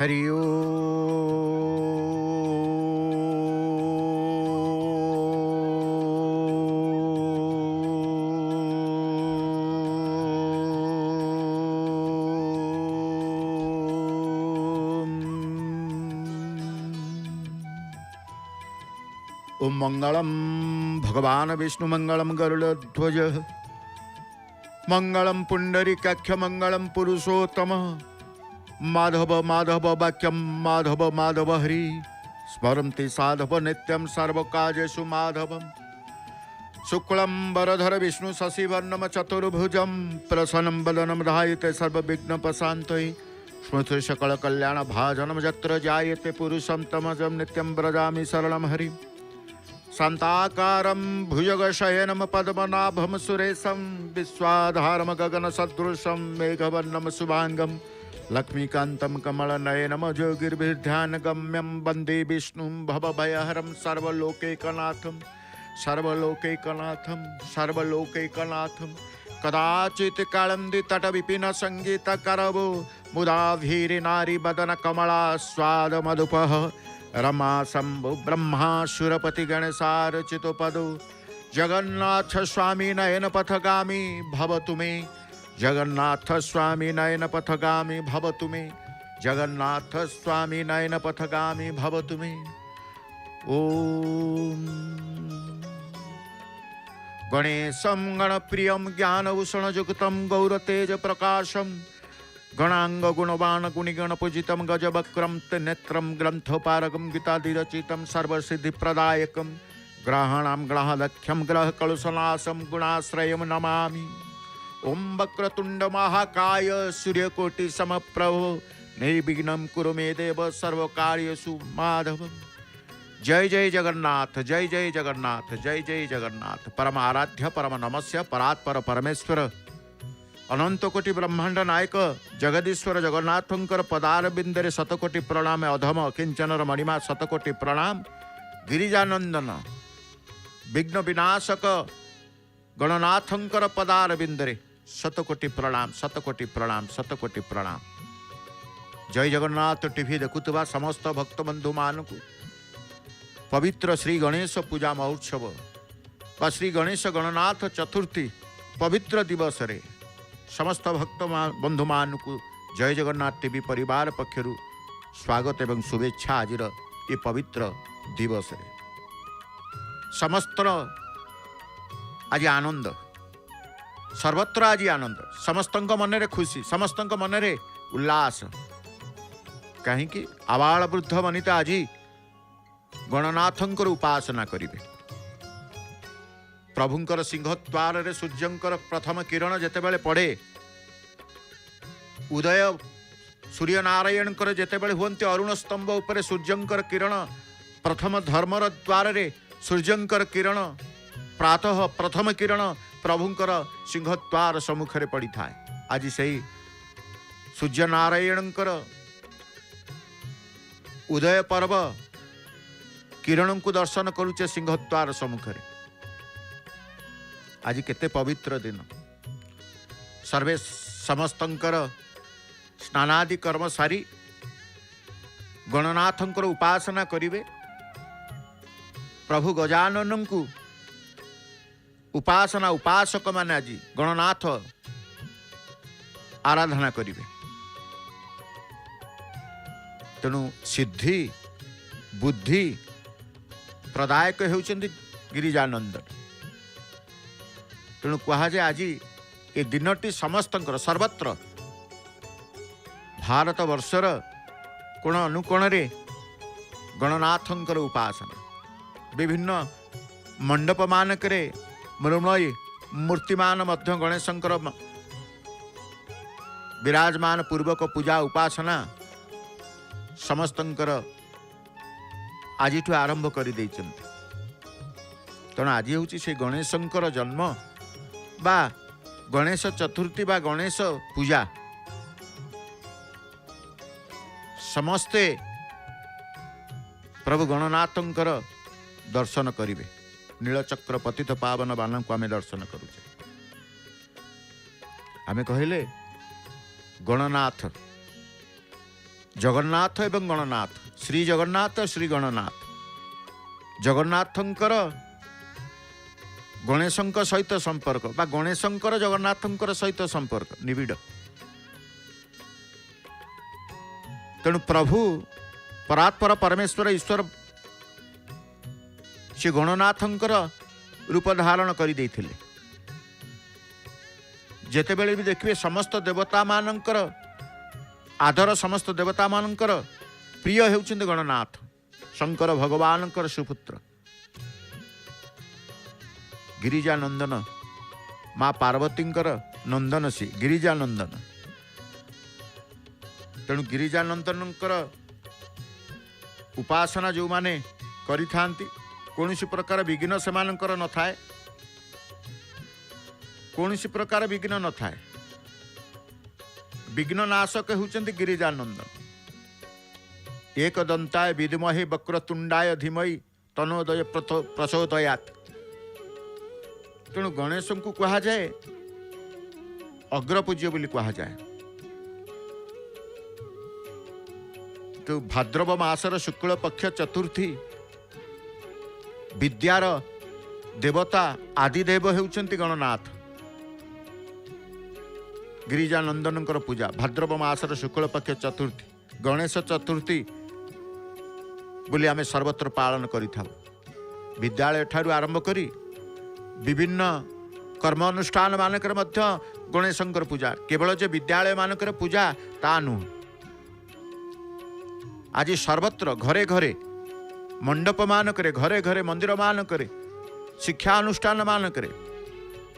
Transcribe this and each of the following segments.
हरि ओम मंगलम भगवान विष्णु मंगलम गरुड़ध्वज मंगलम पुंडरीकाक्ष मंगलम पुरुषोत्तम माधव माधव वाक्यम माधव माधव हरि स्मरन्ति साधव नित्यं सर्वकार्येषु माधवम् शुक्लं वरधर विष्णु शशिवर्णं चतुर्भुजं प्रसन्नं वदनं ध्यायते सर्वविघ्नोपशान्तये स्मृति सकल कल्याण भाजनं यत्र जायते पुरुषं तमजं नित्यं व्रजामि शरणं हरिं शान्ताकारं भुजगशयनं पद्मनाभं सुरेशं विश्वाधारं गगनसदृशं मेघवर्णं शुभांगं लक्ष्मीकान्तं कमलनयनं योगिर्भिर्ध्यानगम्यं वन्दे विष्णुं भवभयहरं सर्वलोकैकनाथं सर्वलोकैकनाथं सर्वलोकैकनाथं कदाचित् कालन्दी तटविपिन सङ्गीतकरवो मुदा धीरे नारी बदन कमला स्वाद मधुपः रमा शंभु ब्रह्मा सुरपति गणेशार्चितो पदो जगन्नाथ स्वामी नयन पथगामी भवतु मे जगन्नाथ स्वामी नयन पथगामी भवतु मे जगन्नाथ स्वामी नयन पथगामी भवतु मे। ओम गणेशं गणप्रियं ज्ञानभूषणयुक्तं गौरतेज प्रकाशं गणांग गुणवान गुणिगण पूजितं गजवक्रं त्रिनेत्रं ग्रंथोपारकं गीतादिरचितं सर्वसिद्धिप्रदायकं ग्रहाणां ग्रहलक्ष्यं ग्रहकलुषनाशं गुणाश्रयं नमामि। ओम वक्रतुंड महाकाय सूर्यकोटि समप्रभो निर्विघ्नं कुरु मे देव सर्वकार्येषु माधवम्। जय जय जगन्नाथ जय जय जगन्नाथ जय जय जगन्नाथ। परम आराध्य परम नमस्य परात्पर परमेश्वर अनंत कोटि ब्रह्मांड नायक जगदीश्वर जगन्नाथंकर पदार बिंदरे शतकोटि प्रणाम अधम किंचनर मणिमा शतकोटि प्रणाम गिरिजानंदन विघ्न विनाशक गणनाथंकर पदार बिंदरे शतकोटि प्रणाम शतकोटि प्रणाम शतकोटि प्रणाम। जय जगन्नाथ टीवी देखुवा समस्त भक्त बंधु मान पवित्र श्री गणेश पूजा महोत्सव व श्री गणेश गणनाथ चतुर्थी पवित्र दिवस रे समस्त भक्त बंधु मान को जय जगन्नाथ टीवी परिवार पक्षर स्वागत एवं शुभेच्छा। आज ये पवित्र दिवस रे समस्त आज आनंद सर्वत्र आज आनंद समस्त मन रे खुशी समस्त मन रे उल्लास कहीं आबाल वृद्ध वनिता आज गणनाथंकर उपासना करिवे। प्रभुंकर सिंहद्वार रे सूर्यंकर प्रथम किरण जेतेबेले पड़े उदय सूर्य नारायणकर जेतेबेले हुंते अरुण स्तंभ उपरे सूर्यंकर किरण प्रथम धर्मर द्वार रे सूर्यंकर किरण प्रातः प्रथम किरण प्रभुंकर सिंहद्वार सम्मुख रे पड़ी थाए। आज सही सूर्य नारायणकर उदय पर्व किरण को दर्शन करुचे सिंहद्वार सम्मुख रे। आज केते पवित्र दिन सर्वे समस्तंकर स्नानादि कर्म सारी गणनाथंकर उपासना करिवे। प्रभु गजानन को उपासना उपासक माने आज गणनाथ आराधना करिवे। तेणु सिद्धि बुद्धि प्रदायक होउचंदी गिरिजानंदन। तेणु कहा जाए आज ये दिनटी समस्तंकर सर्वत्र भारत वर्षर कोण अनुकोण रे गणनाथंकर उपासना विभिन्न मंडप मानक रे मृण्मयी मूर्तिमान मध्य गणेशंकर विराजमान पूर्वक पूजा उपासना समस्तंकर आज आरंभ कर देइचंती। तेणु आज हूँ से गणेशंकर जन्म बा गणेश चतुर्थी बा गणेश पूजा समस्ते प्रभु गणनाथंकर दर्शन करिवे। नीलचक्र पतित पावन बान को आम दर्शन करुचे। आम कहले गणनाथ जगन्नाथ एवं गणनाथ, श्री जगन्नाथ श्री गणनाथ। जगन्नाथंकर गणेशंक सहित संपर्क बा गणेशंकर जगन्नाथंकर सहित संपर्क निबिड़। तेणु प्रभु परात्पर परमेश्वर ईश्वर से गणनाथंकर रूप धारण कर जेते बेले भी देखिए समस्त देवता मानकर आदर, समस्त देवता मानकर प्रिय हेउछन्ति गणनाथ, शंकर भगवानकर सुपुत्र गिरिजा नंदन, माँ पार्वतींकर नंदन सी गिरिजा नंदन। तेणु गिरिजा नंदनकर उपासना जो माने करि थांती कौनसी प्रकार विघ्न सेमानंकर न थाए, कौनसी प्रकार विघ्न न थाए। विघ्न नाशक होउछन्ति गिरिजानंदन। एक दंताय विद्महे वक्रतुंडाय धीमहि तनोदय प्रचोदयात्। तेणु गणेश को कहा जाए अग्रपूज्य बोली कहा जाए। तो भाद्रव मासर शुक्ल पक्ष चतुर्थी विद्यार देवता आदिदेव हेउछन्ति गणनाथ। गिरिजानंदनकर पूजा भाद्रव मासर शुक्ल पक्ष चतुर्थी गणेश चतुर्थी बोली आमे सर्वत्र पालन करिथाउ। विद्यालय ठारू आरंभ करी विभिन्न कर्म अनुष्ठान मानकर मध्य गणेशंकर पूजा। केवल जे विद्यालय मानकर पूजा ता नुह, आज सर्वत्र घरे घरे मंडप मानकरे, घरे घरे मंदिर मानकरे, शिक्षा अनुष्ठान मानकरे,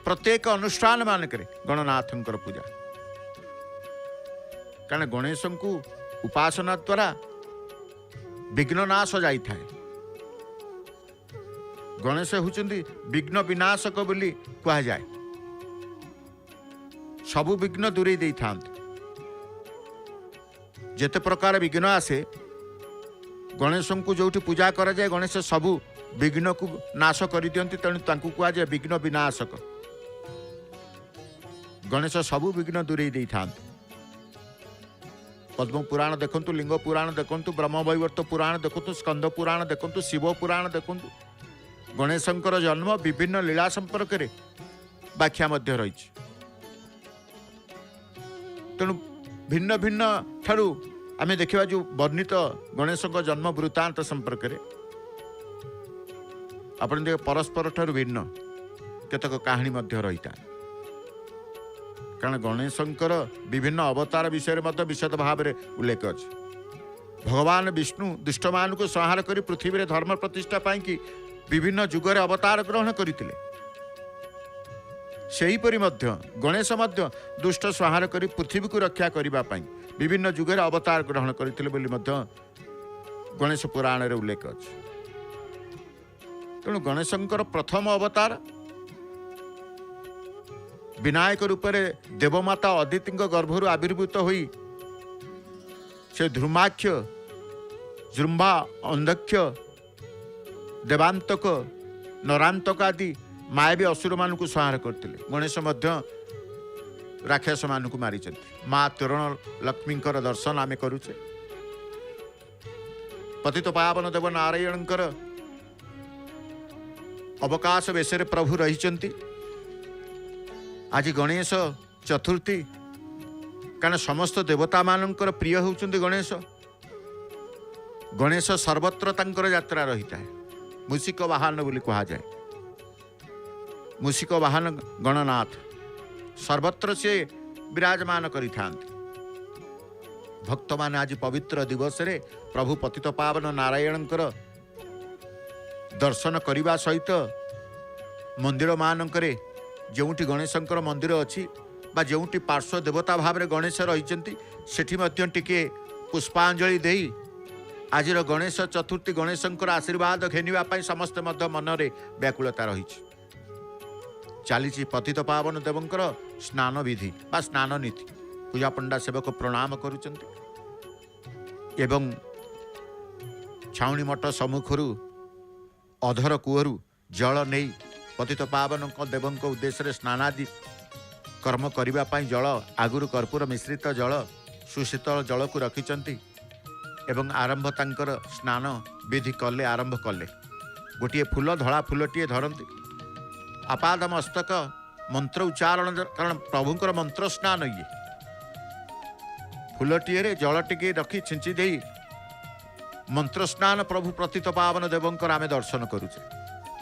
प्रत्येक अनुष्ठान मानकरे गणनाथंकर पूजा। कारण गणेश को उपासना द्वारा विघ्न नाश जाई थाए। गणेश होउछन्ति विघ्न विनाशक बोली कहा जाए। सबु विघ्न दूरे दे थांत। जेते प्रकार विघ्न आसे गणेश को जो पूजा करा जाए गणेश सबु विघ्न को नाश कर दियंती। तेणु तांकु कहा जाए विघ्न विनाशक। गणेश सबु विघ्न दूरे दे थांत। पद्म पुराण देखंतु, लिंग पुराण देखंतु, ब्रह्मवैवर्त पुराण देखंतु, स्कंद पुराण देखंतु, शिव पुराण देखंतु। गणेशंकर जन्म विभिन्न लीला संपर्क रे व्याख्या मध्य रही। तेणु भिन्न भिन्न ठारू आमे देखिबा जो वर्णित गणेशंक जन्म वृत्तांत संपर्क रे आपण देख परस्पर ठारू भिन्न केतक कहानी मध्य रहीता। कारण गणेशंकर विभिन्न अवतार विषय में विशद भाव में उल्लेख अच्छे। भगवान विष्णु दुष्ट मान को संहार कर पृथ्वी में धर्म प्रतिष्ठा पाई कि विभिन्न जुगरे अवतार ग्रहण करते। सेहीपरि गणेश दुष्ट संहार कर पृथ्वी को रक्षा करने विभिन्न जुगरे अवतार ग्रहण करते गणेश पुराण रे उल्लेख अच्छे। तेणु गणेशंकर प्रथम अवतार विनायक रूप में देवमाता अदिति गर्भर आविर्भूत हुई से ध्रुमाक्ष, जृंभा, अंधक्ष, देवांतक, नरांतक आदि मायावी असुर मान को संहार करते। गणेश राक्षस मान को मारी। माँ तोरण लक्ष्मी दर्शन आमे करुचे। पतित पावन देव नारायणकर अवकाश बेश प्रभु रही। आज गणेश चतुर्थी कारण समस्त देवता मानकर प्रिय होउछन्ति गणेश। गणेश सर्वत्र तांकर यात्रा रही है। मूषिक वाहन बोली कहा जाए। मूषिक वाहन गणनाथ सर्वत्र से विराजमान करि थांति। भक्त मान आज पवित्र दिवस रे प्रभु पतित पावन नारायणकर दर्शन करने सहित मंदिर मानकरे जोटी गणेशंकर मंदिर अच्छी बा जोटी पार्श्व देवता भाव में गणेश रही सेठी मध्य टिके पुष्पांजलि देई आजिर गणेश चतुर्थी गणेशंकर आशीर्वाद घेनिबा समस्त मनरे व्याकुलता रही। चली पतित पावन देवंकर स्नान विधि बा स्नान नीति। पूजा पंडा सेवक प्रणाम करुचंती एवं छाउणी मठ सम्मुखरू अधर कूहरु जल नहीं पतित पावन देवंक उद्देश्य स्नानादि कर्म करने जल आगुरी कर्पूर मिश्रित जल सुशीतल जल को रखिंट एवं आरंभ तांकर स्नान विधि कले आरंभ कले गोटे फूल धला फूलटीए धरती आपाद मस्तक मंत्र उच्चारण कारण प्रभुंकर मंत्र स्नान ये फूलटीए जल टिके रखी छिंची दे मंत्र स्नान प्रभु प्रतित पावन देवंकर आमे दर्शन करुचे।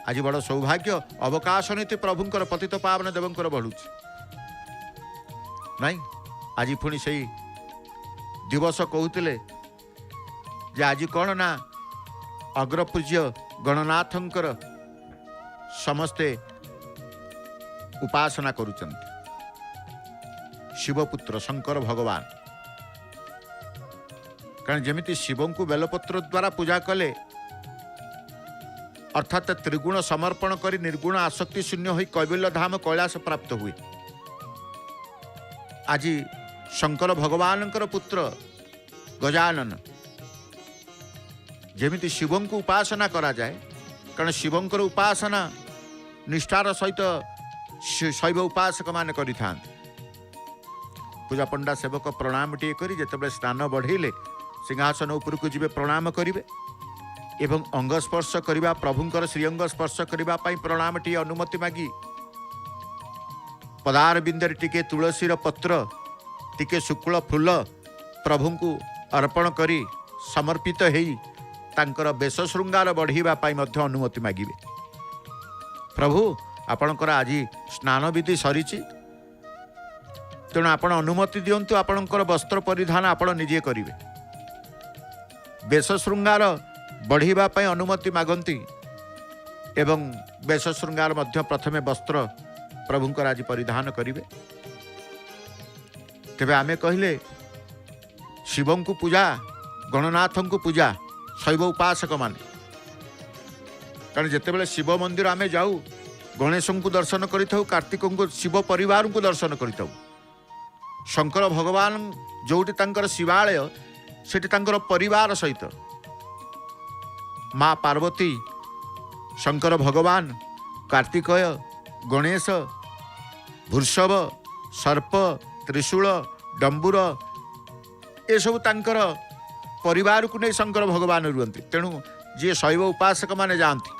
आज बड़ सौभाग्य अवकाश नीति प्रभुंकर पतित पावन देवंकर बढ़ुची नाई आज पुणी से दिवस कहते जे आज कौन ना अग्रपूज्य गणनाथंकर समस्ते उपासना करुचंती शिवपुत्र शंकर भगवान कारण जमिति शिव को बेलपत्र द्वारा पूजा कले अर्थात त्रिगुण समर्पण करी निर्गुण आसक्ति शून्य होई कैवल्य धाम कैलाश प्राप्त हुए। आज शंकर भगवानंकर पुत्र गजानन जमिति शिव को उपासना करा जाए कारण शिवंकर उपासना निष्ठार सहित शैव उपासक मान करि पूजा पंडा सेवक प्रणाम टी करी जेतबे स्नान बढ़ेले सिंहासन उपर को जीवे प्रणाम करिवे एवं अंग स्पर्श करवा प्रभुंकर श्रीअंग स्पर्श करने प्रणाम टी अनुमति मागी पदार बिंदर टिके तुलसीर पत्र टिके शुक्ल फूल प्रभु को अर्पण करी समर्पित हेई तांकर बेश श्रृंगार बढ़ीबा पाई मध्य अनुमति मागिबे। प्रभु आपणकर आज स्नान विधि सरीची तेणु आपण अनुमति दियंतु आपणकर वस्त्र परिधान आपण निजे करिवे बेश श्रृंगार बढ़ीबा पाई अनुमति मागंती एवं बेश श्रृंगार मध्य प्रथमे वस्त्र प्रभुंकर आज परिधान करिवे। तेबे आमे कहिले शिवं को पूजा गणनाथं को पूजा शैव उपासक मान कारण जितेबाला शिव मंदिर आमे जाऊ गणेश को दर्शन करिथाउ कार्तिक को शिव परिवार को दर्शन करिथाउ शंकर भगवान जोटी तांकर शिवालय सेठी तांकर परिवार सहित माँ पार्वती शंकर भगवान कार्तिकेय गणेश वृषभ सर्प त्रिशूल डंबुर ये सब तांकर परिवार को नहीं शंकर भगवान रुहंती तेणु जी शैव उपासक माने जाती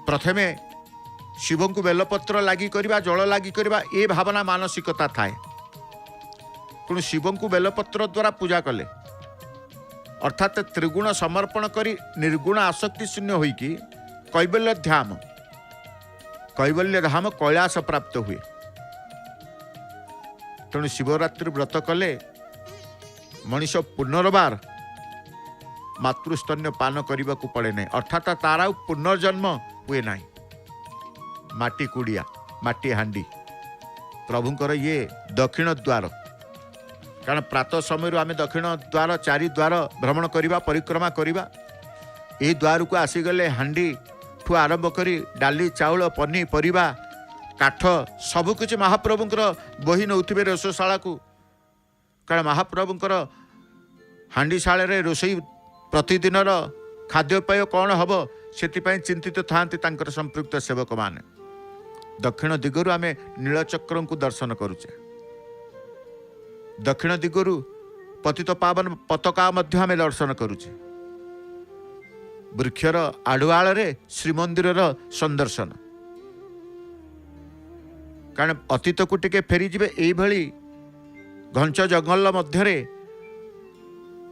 प्रथमे शिव को बेलपत्र लगी करवा जल लगी करवा ये भावना मानसिकता थाए तेणु शिव को बेलपत्र द्वारा पूजा कले अर्थात त्रिगुण समर्पण करी निर्गुण आसक्ति शून्य होइकी कैवल्य धाम कैलाश प्राप्त हुए। तेणु शिवरात्रि व्रत कले मनीष पुनर्बार मातृस्तन्य पान करने को पड़े नहीं अर्थात तार पुनर्जन्म हुए ना। माटी कुड़िया माटी हांडी प्रभुंकर ये दक्षिण द्वार कारण प्रातः समय आम दक्षिण द्वार चारि द्वार भ्रमण करवा परिक्रमा करवा ये द्वार को आसीगले हांडी ठू आरंभ करी डाली चाउल पनी परिवा काठ सबकिछ महाप्रभुंकर बही नौथिबे रोषशाला को कारण महाप्रभुंकर हांडीशाला रे रोषई प्रतिदिन खाद्यपेय कौन हम से चिंतित थांती तांकर संपृक्त सेवक माने। दक्षिण दिगरु आमे नीलचक्र को दर्शन करुचे दक्षिण दिगरु पतित पावन पताका मध्य आमे दर्शन करुचे वृक्षर आडुआल रे श्रीमंदिर संदर्शन कारण अतीत को टिके फेरी जिबे एई भली घंच जंगल मध्यरे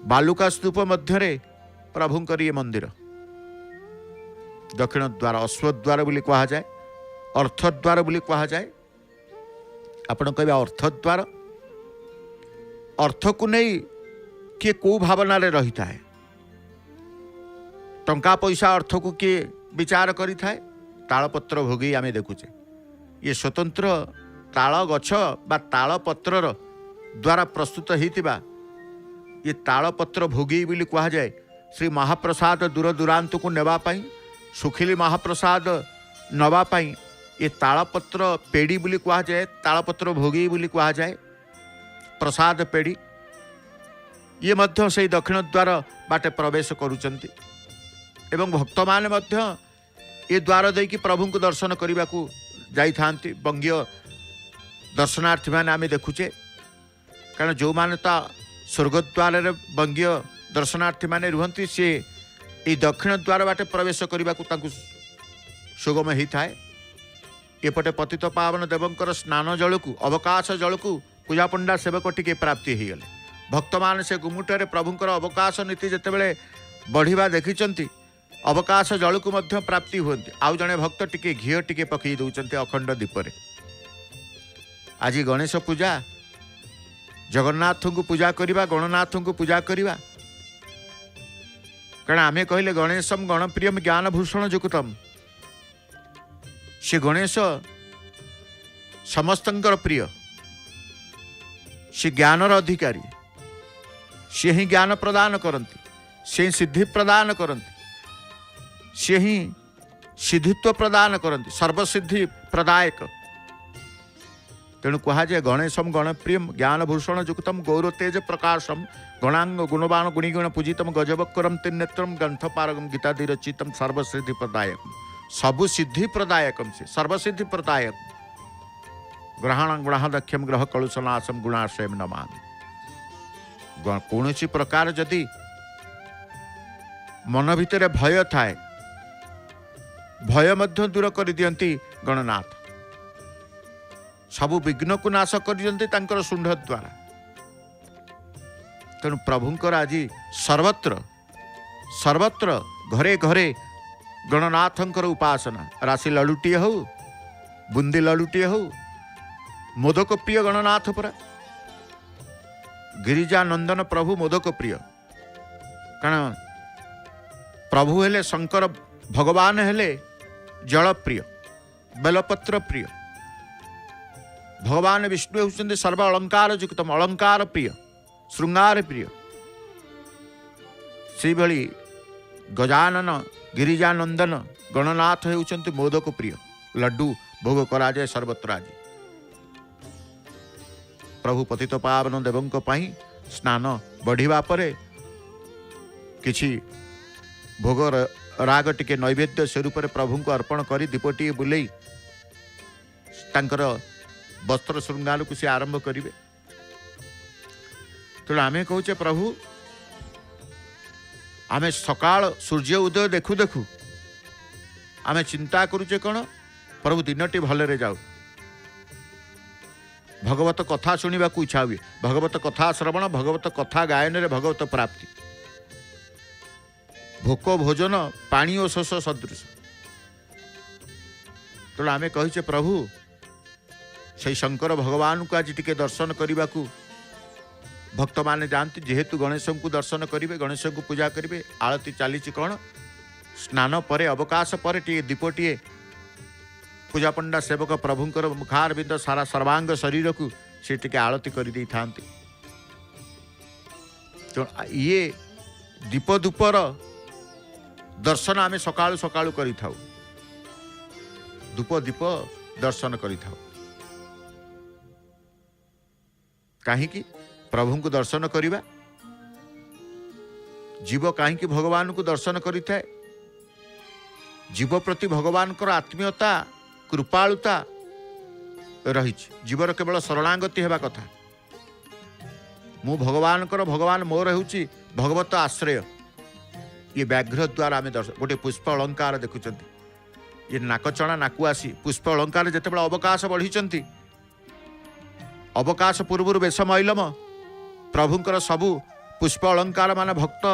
बालुका स्तूप मध्यरे प्रभुंकर ये मंदिर दक्षिण द्वार अश्वद्वार बोली कहा जाए अर्थद्वार बोली कहा जाए आपण कहबे अर्थद्वार अर्थ को नहीं किए को भावना रे रही था टंका पैसा अर्थ को किए विचार करी थाए तालपत्र भोगी आमे देखुचे ये स्वतंत्र ताल गछ बा ताल पत्रर द्वारा प्रस्तुत होइतिबा ये तालपत्र भोगी बोली कहा जाए श्री महाप्रसाद दूर दूरांत को नेबा पाई सुखिली महाप्रसाद नवा पाई ये तालपत्र पेड़ी बोली कहा जाए तालपत्र भोगी बोली कहा जाए प्रसाद पेड़ी ये मध्य से दक्षिण द्वार बाटे प्रवेश करुचंती एवं भक्त माने मध्य ये द्वार देकी प्रभु को दर्शन करने को जाई थांती बंगीय दर्शनार्थी माने आमे देखुचे कारण जो माने ता स्वर्गद्वार रे बंगीय दर्शनार्थी माने रुहंती सी ये दक्षिण द्वार बाटे प्रवेश करने को सुगम होता है। एपटे पतित पावन देवंकर स्नान जल को अवकाश जल को पूजा पंडा सेवक टिके प्राप्ति हो गले। भक्त मान से गुमुटे प्रभुंकर अवकाश नीति जितेबाला बढ़िया देखी अवकाश जल को मध्य प्राप्ति होती। आउ जड़े भक्त टिके घी टिके पकई दौरान अखंड दीपरे। आज गणेश पूजा जगन्नाथ को पूजा करवा गणनाथ को पूजा करवा कारण आमे कहले गणेशम गणप्रियम ज्ञान भूषण जुक्तम। से गणेश समस्तंकर प्रिय, से ज्ञानर अधिकारी, से ही ज्ञान प्रदान करती, से सिद्धि प्रदान करती, से ही सिद्धित्व प्रदान करती, सर्वसिद्धि प्रदायक। तेणु कहुए गणेशम गणप्रियम ज्ञान भूषण युक्तम गौर तेज प्रकाशम गणांग गुणवान गुणिगुण पूजितम गजवक्रम त्रिनेत्रम ग्रंथपारगम गीतादिरचितम सर्वसिद्धि प्रदायकम। सबु सिद्धि प्रदायकम से सर्वसिद्धि प्रदायक ग्रहण गुणादक्षम ग्रह कलुषनाशम गुणाश्रयम नमामि। कौन प्रकार जदि मन भितर भय थाए भय मध्य दूर कर दियंती गणनाथ। सबु विघ्न को नाश कर दियंती तांकर शुंड द्वारा। तेणु प्रभुंकर आज सर्वत्र सर्वत्र घरे घरे गणनाथंकर उपासना। राशि लडुटीए हो बुंदी लडुटीए हो मोदक प्रिय गणनाथ परा। गिरिजा नंदन प्रभु मोदक प्रिय कारण प्रभु हेले शंकर भगवान हेले जल प्रिय बेलपत्र प्रिय। भगवान विष्णु होउछन्ते सर्व अलंकार युक्तम अलंकार प्रिय श्रृंगार प्रिय। से भली गजानन गिरिजानंदन गणनाथ होउछन्ते मोदक प्रिय। लड्डू भोग करा जाए सर्वत्र। आज प्रभु पतित पावन देवंक पई स्नान बढ़िबा परे किछि भोग राग टिके नैवेद्य स्वरूप प्रभु को अर्पण करी दीपटी बुले तांकर वस्त्र श्रृंगार को सी आरंभ करेंगे। तेणु आमे कहचे प्रभु आमे सकाळ सूर्य उदय देखु देखु आमे चिंता करुचे कौन प्रभु दिनटी भलरे जाऊ। भगवत कथा शुणा इच्छा हुए भगवत कथा श्रवण भगवत कथा गायन रे भगवत प्राप्ति। भोक भोजन पानी और शोष सदृश। तेणु आमे कहिचे प्रभु से शंकर भगवान को आज टिके दर्शन करने को भक्त माने जाती। जेहेतु गणेश को दर्शन करेंगे गणेश को पूजा करेंगे आरती चली कौन स्नान पर अवकाश पर टे दीपटीए पूजा पंडा सेवक प्रभुंकर मुखारबिंद सारा सर्वांग शरीर को से टिके आरती कर दे था। तो ये दीप धूपर दर्शन आमे सकाळु सकाळु करि थाउ। धूप दीप दर्शन करि थाउ कहीं प्रभु को दर्शन करिबा। जीव कहीं भगवान को दर्शन करि थाए। जीव प्रति भगवान को आत्मीयता कृपालुता रही। जीवर केवल शरणागति हेबा कथा। मु भगवान भगवान मोर होउची भगवत आश्रय। ये व्याघ्र द्वारा आम दर्शन गोटे पुष्प अलंकार देखुं। ये नाकचଣା नाकु आसी पुष्प अलंकार जिते बड़ा अवकाश बढ़ी अवकाश पूर्व बेश मैलम प्रभुंकर सबु पुष्प अलंकार मान भक्त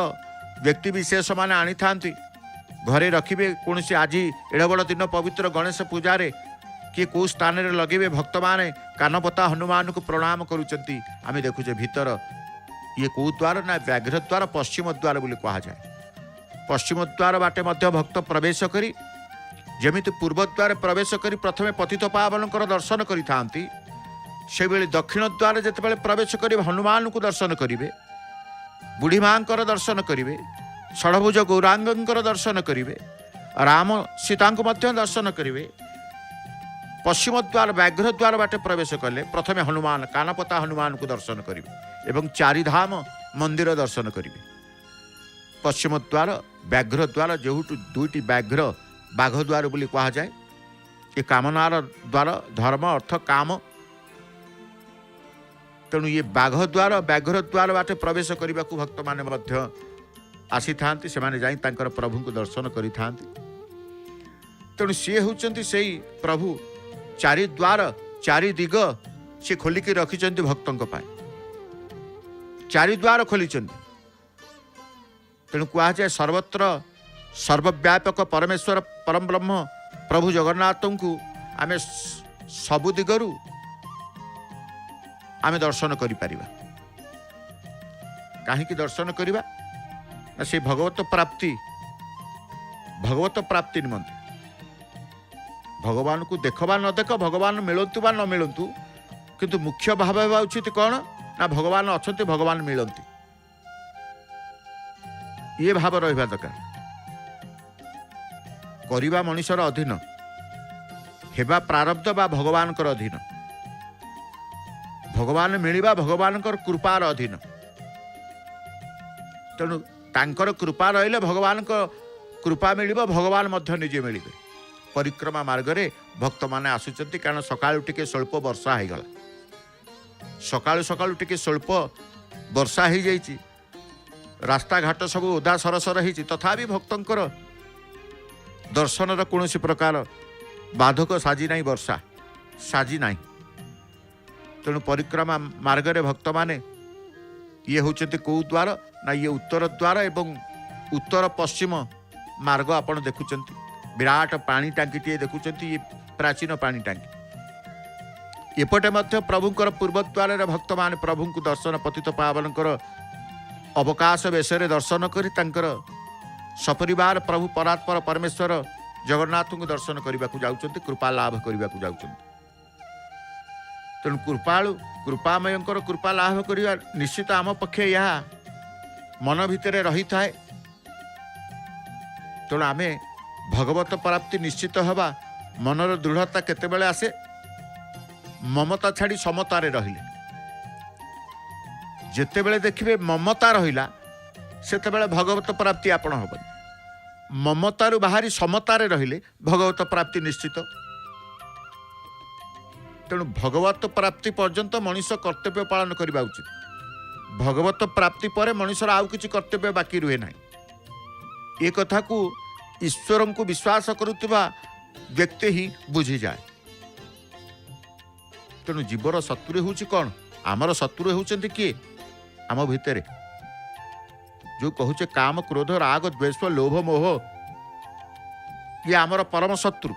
व्यक्ति विशेष माने आनी था घरे रखिए। कौन सी आज एड़ बड़ दिन पवित्र गणेश पूजा किए कौ स्थान में लगे भक्त माने कानपता हनुमान को प्रणाम करुँच। आम देखुचे भीतर ये कौ द्वार ना व्याघ्र द्वार पश्चिम द्वार बोली कहा जाए। पश्चिम द्वार बाटे मध्य भक्त प्रवेश करी जमिति पूर्व द्वार प्रवेश करी प्रथमे पतित पावन दर्शन करि थांती। से बेले दक्षिण द्वार जितेबाला प्रवेश करेंगे हनुमान को दर्शन करेंगे बुढ़ी माँ दर्शन करेंगे षडभुज गौरांगर दर्शन करेंगे राम सीता को दर्शन करेंगे। पश्चिम द्वार व्याघ्र द्वार बाटे प्रवेश कले प्रथमे हनुमान कानपता हनुमान को दर्शन करेंगे एवं चारिधाम मंदिर दर्शन करेंगे। पश्चिम द्वार व्याघ्र द्वार जो दुईटी व्याघ्र बाघ द्वार बोली कहा जाए। ये कामनार द्वार धर्म अर्थ काम। तेणु ये बाघ द्वार व्याघ्र द्वार बाटे प्रवेश करने को भक्त माने आसी था से प्रभु को दर्शन करि तेणु सी होती से प्रभु चारि द्वार चारि दिग सी खोलिकी रखिंट भक्तों चारि द्वार खोली तेणु कहुए सर्वत्र सर्वव्यापक परमेश्वर परम ब्रह्म प्रभु जगन्नाथ को आमे सबु दिगरु आमे दर्शन करि परिबा। काहे दर्शन करिबा ना से भगवत प्राप्ति निमंते भगवान को देखबा न देख भगवान मिलतु बा न मिलतु किंतु मुख्य भाव हेबा उचित कौन ना भगवान अछंती भगवान मिलंती ये भाव रहिबा दरकार करिबा मनुष्यर अधीन हेबा प्रारब्ध बा भगवान कर अधीन भगवान मिलिबा भगवान कर कृपार अधीन तेणु तांकर कृपा रहिले भगवान को कृपा मिलिबा भगवान मध्य निजे मिलिबे। परिक्रमा मार्ग रे भक्त माने आसुचंती कारण सकाळु टिके स्वल्प वर्षा हो गला सकाळु सकाळु टिके स्वल्प वर्षा हो जाइछि रास्ता घाट सब ओदा सरसर होइछि तथापि भक्तंकर दर्शन कौन प्रकार बाधक साजी नहीं वर्षा साजी नहीं तेणु परिक्रमा मार्ग रे भक्त माने ये होचंती कौ द्वार ना ये उत्तर द्वार एवं उत्तर पश्चिम मार्ग आपण देखुचंती विराट पानी टांकीटे देखुचंती ये प्राचीन पानी टांकी एपटे मध्य प्रभुंकर पूर्व द्वार रे भक्त माने प्रभु को दर्शन पतित पावनकर अवकाश बेशरे दर्शन करी तांकर सपरिवार प्रभु परात्पर परमेश्वर जगन्नाथ को दर्शन करने को जाउचंती कृपा लाभ करने को जाउचंती तेणु कृपालु कृपामय कृपा लाभ करवा निश्चित आम पक्षे यह मन भितर रही थाए तेणु आमे भगवत प्राप्ति निश्चित हवा मनर दृढ़ता केतेबेले आसे ममता छाड़ी समतारे रहिले जेतेबेले देखिबे ममता रहिला सेतेबेले भगवत प्राप्ति आपण हबनी ममतारू बाहरी समतारे रहिले भगवत प्राप्ति निश्चित तेणु भगवत प्राप्ति पर्यंत मनुष्य कर्तव्य पालन करबा उचित भगवत प्राप्ति पर मनुष्यर आउ किछि कर्तव्य बाकी रुहे नाही ए कथा को ईश्वर को विश्वास करुवा व्यक्ति ही बुझी जाए तेणु जीवर शत्रु होउछि कौन आमर शत्रु होउछंती किए आम भितर जो कहूचे काम क्रोध राग द्वेष लोभ मोह ये आमर परम शत्रु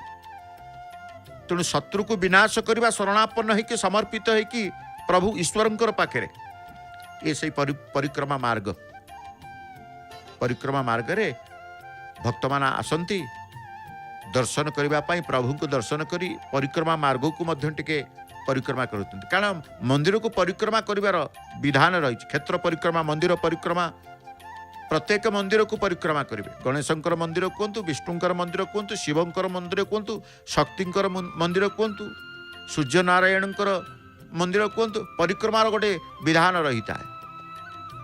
तेणु शत्रु को विनाश करने शरणापन्न होकि समर्पित होकि प्रभु ईश्वर पाखे ये से परिक्रमा मार्ग रे भक्त मान आसंती दर्शन करने प्रभु को दर्शन करी परिक्रमा मार्ग को मध्य टिके परिक्रमा करते कारण मंदिर को परिक्रमा करिवार विधान रही क्षेत्र परिक्रमा मंदिर परिक्रमा प्रत्येक मंदिर को परिक्रमा करेंगे गणेशंकर मंदिर कहतु विष्णुंकर मंदिर कहतु शिवंकर मंदिर कहतु शक्तिंकर मंदिर कहतु सूर्यनारायणकर मंदिर कहतु परिक्रमार गोटे विधान रही था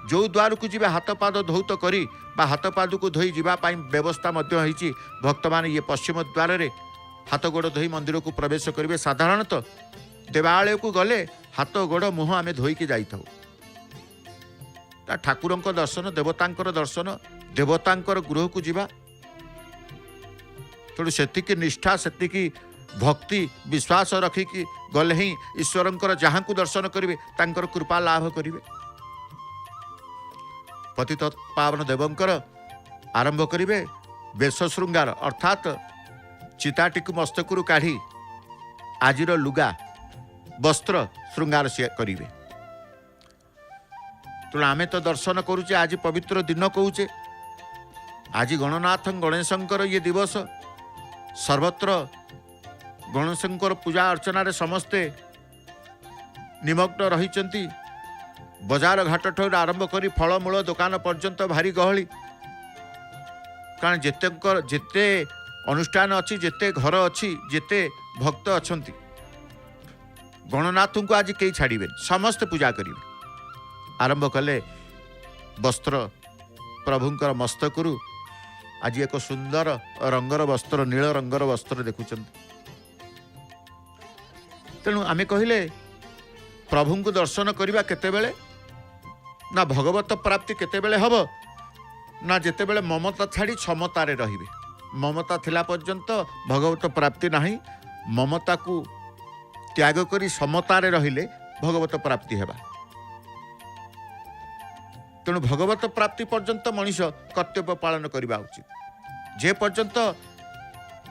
जो द्वार को जी हाथ पाद धौत करी बा हाथ पाद को धोई जावाई व्यवस्था भक्त मान ये पश्चिम द्वार रे हाथ गोड़ धोई मंदिर को प्रवेश करेंगे साधारणतः देवालय को गले हाथ गोड़ मुह आम धोईकी जाई ठाकुर दर्शन देवतांकर दर्शन देवतांकर गृह को जीवा तेणु सेतिकी निष्ठा सेतिकी भक्ति विश्वास रखिकी गले ही ईश्वरंकर जहाँ को दर्शन करेंगे तांकर कृपा लाभ करेंगे पतित पावन देवंकर आरंभ करेंगे बेश श्रृंगार अर्थात चिताटी मस्तकरू काढ़ी आजिर लुगा वस्त्र श्रृंगार से करेंगे तेणु आमे तो दर्शन करुचे आज पवित्र दिन कहूचे आज गणनाथ गणेशंकर ये दिवस सर्वत्र गणेशंकर पूजा अर्चना समस्ते निमग्न रही बजार घाट ठार आरंभ कर फलमूल दुकान पर्यंत भारी गहली कारण जेते अनुष्ठान अच्छी जेते घर अच्छी जेते भक्त अच्छा गणनाथ को आज कई छाड़े समस्ते पूजा करेंगे आरंभ कले वस्त्र प्रभुंकर मस्तकरू आज एक सुंदर रंगर वस्त्र नील रंगर वस्त्र देखुं तेणु आमे कहले प्रभु को दर्शन करवा केतेबेले ना भगवत प्राप्ति केतेबेले हब ना जेतेबेले ममता छाड़ी क्षमतारे रहिबे। ममता थिला पर्यंत भगवत प्राप्ति नहीं, ममता को त्याग करी समतारे रहिले भगवत प्राप्ति हेबा। तेणु भगवत प्राप्ति पर्यंत मनीष कर्तव्य पालन करवा उचित। जे पर्यंत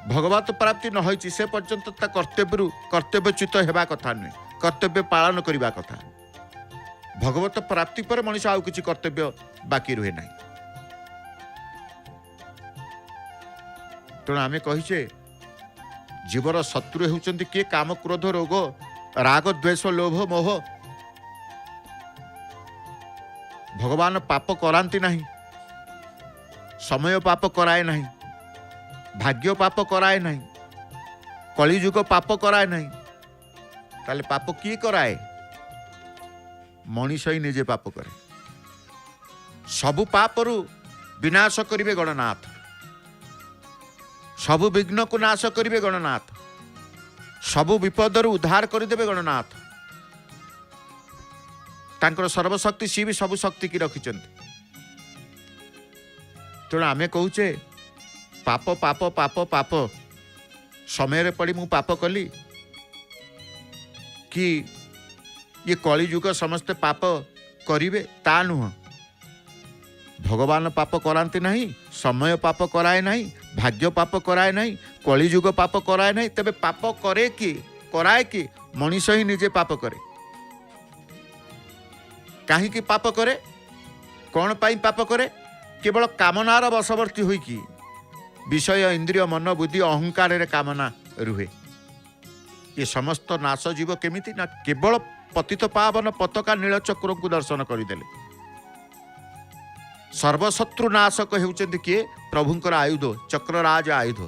भगवत प्राप्ति न होइछि से पर्यंत ता कर्तव्यच्युत हेबा कथा नुहे, कर्तव्य पालन करवा कथा। भगवत प्राप्ति पर मनीष आउ किछि कर्तव्य बाकी रुहे नहीं। तेणु आमे कहिछे जीवर शत्रु हेउचंती किए? काम क्रोध रोग राग द्वेष लोभ मोह। भगवान पाप करांती नहीं, समय पाप कराए नहीं, भाग्य पाप कराए नहीं, कलिजुग पाप कराए नहीं। ताले पाप किए कराए? मनीष ही निजे पाप करे। सबु पापरु विनाश करिवे गणनाथ, सबु विघ्न को नाश करिवे गणनाथ, सबु विपदरु उद्धार करदेवे गणनाथ। तांकर सर्वशक्ति सी भी सबु शक्ति की रखिछन्ति। तेणु आमे कहूचे पाप पाप पाप पाप समय पड़ी मु पाप कली कि ये कलिजुग समस्ते पाप करिवे ता नुह। भगवान पाप करांती नहीं, समय पाप कराए नहीं, भाग्य पाप कराए नहीं, कलिजुग पाप कराए नहीं। तबे पाप करे कि कराए कि? मनीष ही निजे पाप करे। काहींकि पाप करे? कौन पाई पाप करे? केवल कामनार बशवर्ती हुई कि विषय इंद्रिय मन बुद्धि अहंकार रे कामना रुहे। ये समस्त नाश जीव केमिति ना केवल पतित पावन पताका नीलचक्र को दर्शन करदेले। सर्वशत्रु नाशक हेउचंती किए? प्रभुंकर आयुध, चक्रराज आयुध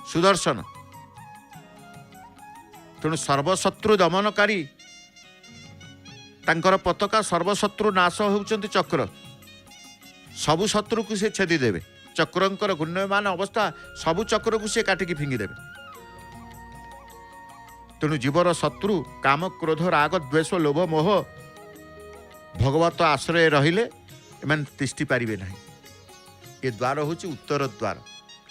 सुदर्शन। तेणु सर्वशत्रु दमनकारी तांकर पताका सर्वशत्रु नाश होउचंती चक्र। सबु शत्रु को से छेदी देवे। चक्रंकर गुण्यमान अवस्था सबु चक्र को से काटिकी फिंगी देवे। तेणु जीवर शत्रु काम क्रोध राग द्वेष लोभ मोह भगवत आश्रय रहिले एमान तिष्टि पारिबे नहीं। ये द्वार होची उत्तर द्वार।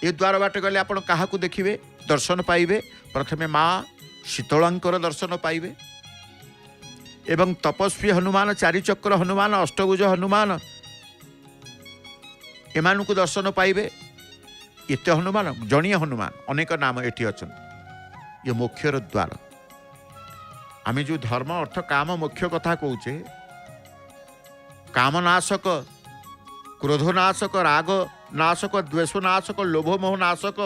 ये द्वार बाट गले आपण काहाकू देखिबे? दर्शन पाइबे। प्रथमे माँ शीतलांकर दर्शन पाइबे एवं तपस्वी हनुमान, चारिचक्र हनुमान, अष्टभुज हनुमान एमानू को दर्शन पाइबे। एते हनुमान जणिय हनुमान अनेक नाम एठी अछन। ये मोक्षर द्वार। आमे जो धर्म अर्थ काम मोक्ष कथा कहूचे, कामनाशक, क्रोधनाशक, राग नाशक, द्वेषनाशक, लोभ मोह नाशक,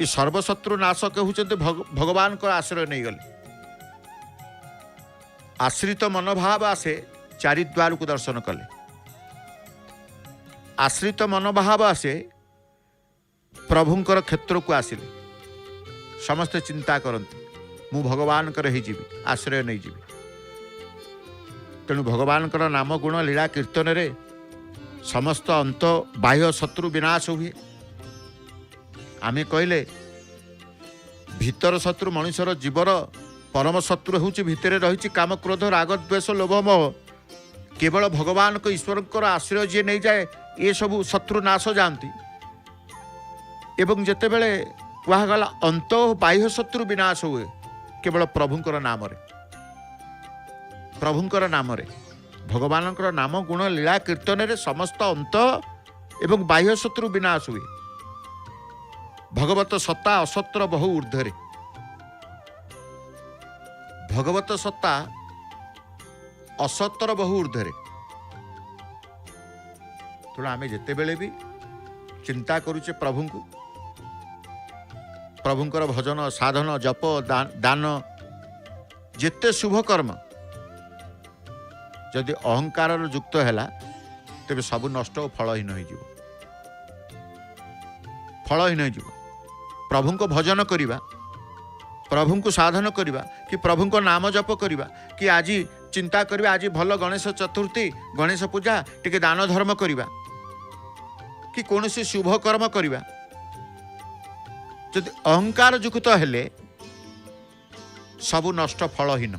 ये सर्वशत्रु नाशक होचंते भगवान को आश्रय नहीं गले। आश्रित मनोभाव आसे चारि द्वार को दर्शन कले। आश्रित मनोभाव आसे प्रभुंकर क्षेत्र को आसिले। समस्ते चिंता करते मु भगवान कर ही जीवी, आश्रय नहीं जीवी। तेणु भगवान कर नाम गुण लीला कीर्तन रे समस्त अंत बाह्य शत्रु विनाश हुए। आमे कहले भीतर शत्रु मनुष्यर जीवर परम शत्रु होची भितरे रही काम क्रोध राग द्वेष लोभ मोह। केवल भगवान को ईश्वर को आश्रय जी नहीं जाए ये सबू शत्रु नाश जाती। एवं जितेबले कहगला अंत बाह्य शत्रु विनाश हुए केवल प्रभुंकर नाम रे। प्रभुंकर नाम रे भगवानकर नाम गुण लीला कीर्तन रे समस्त अंत एवं बाह्य शत्रु विनाश हुए। भगवत सत्ता असत्र बहु ऊर्ध्वरे। भगवत सत्ता असतर बहु ऊर्ध्वरे। तेणु आमे जेते बेले भी चिंता करुचे प्रभु को, प्रभुंकर भजन साधन जप दान जेते शुभ कर्म जदि अहंकार युक्त है तेरे सब नष्ट और फलहीन हो। फलहीन हो। प्रभु को भजन करवा, प्रभु को साधन करवा कि प्रभु को नाम जप करवा कि आज चिंता करवा आज भल गणेश चतुर्थी गणेश पूजा टिके दान धर्म करवा कि कौन सी शुभ कर्म करवा। जदि अहंकार युक्त हेले सबु नष्ट फलहीन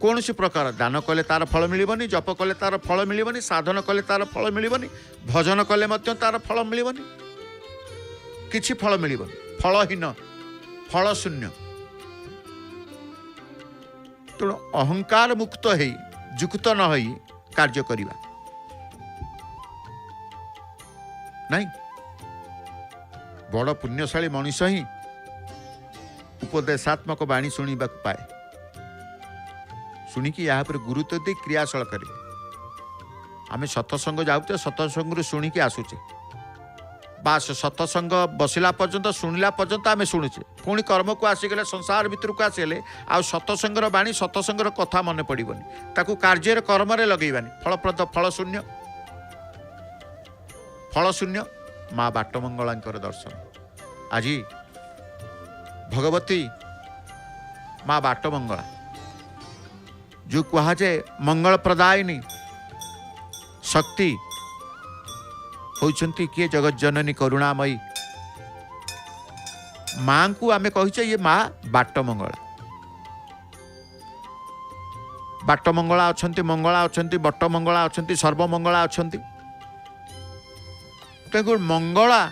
कौन सी प्रकार दान कले तार फल मिलबनी जप कले तार फल मिलबनी साधन कले तार फल मिलबनी भजन कले मध्य तार फल मिलबनी किछि फल मिलबनी फलहीन फल शून्य तेणु अहंकार मुक्त है जुक्त न होई कार्य करिवा नहीं बड़ पुण्यशाली मनीष ही उपदेशात्मक वाणी शुणा पाए शुणिकी यहाँ पर गुरुत्व दे क्रियाशील करें आम सत्संग जाऊे सत्संग शुणिकी आसुचे बास सत्संग बसला पर्यंत शुणिला पर्यंत आम शुणुचे पुणी कर्म को आसीगले संसार भितर को आसगले आ सत्संगर वाणी सत्संगर कथा मन पड़ोनी ताकू कार्य कर्म लगेबानी फलप्रद फल शून्य माँ बाटमंगलांकर दर्शन आज भगवती माँ बाटमंगला जो कहुए मंगल प्रदायिनी शक्ति होती किए जगत जननी करुणामयी माँ को आमे कहिचे ये माँ बाटमंगला बाटमंगला अछंती मंगला अछंती बटमंगला अछंती सर्वमंगला अछंती मंगला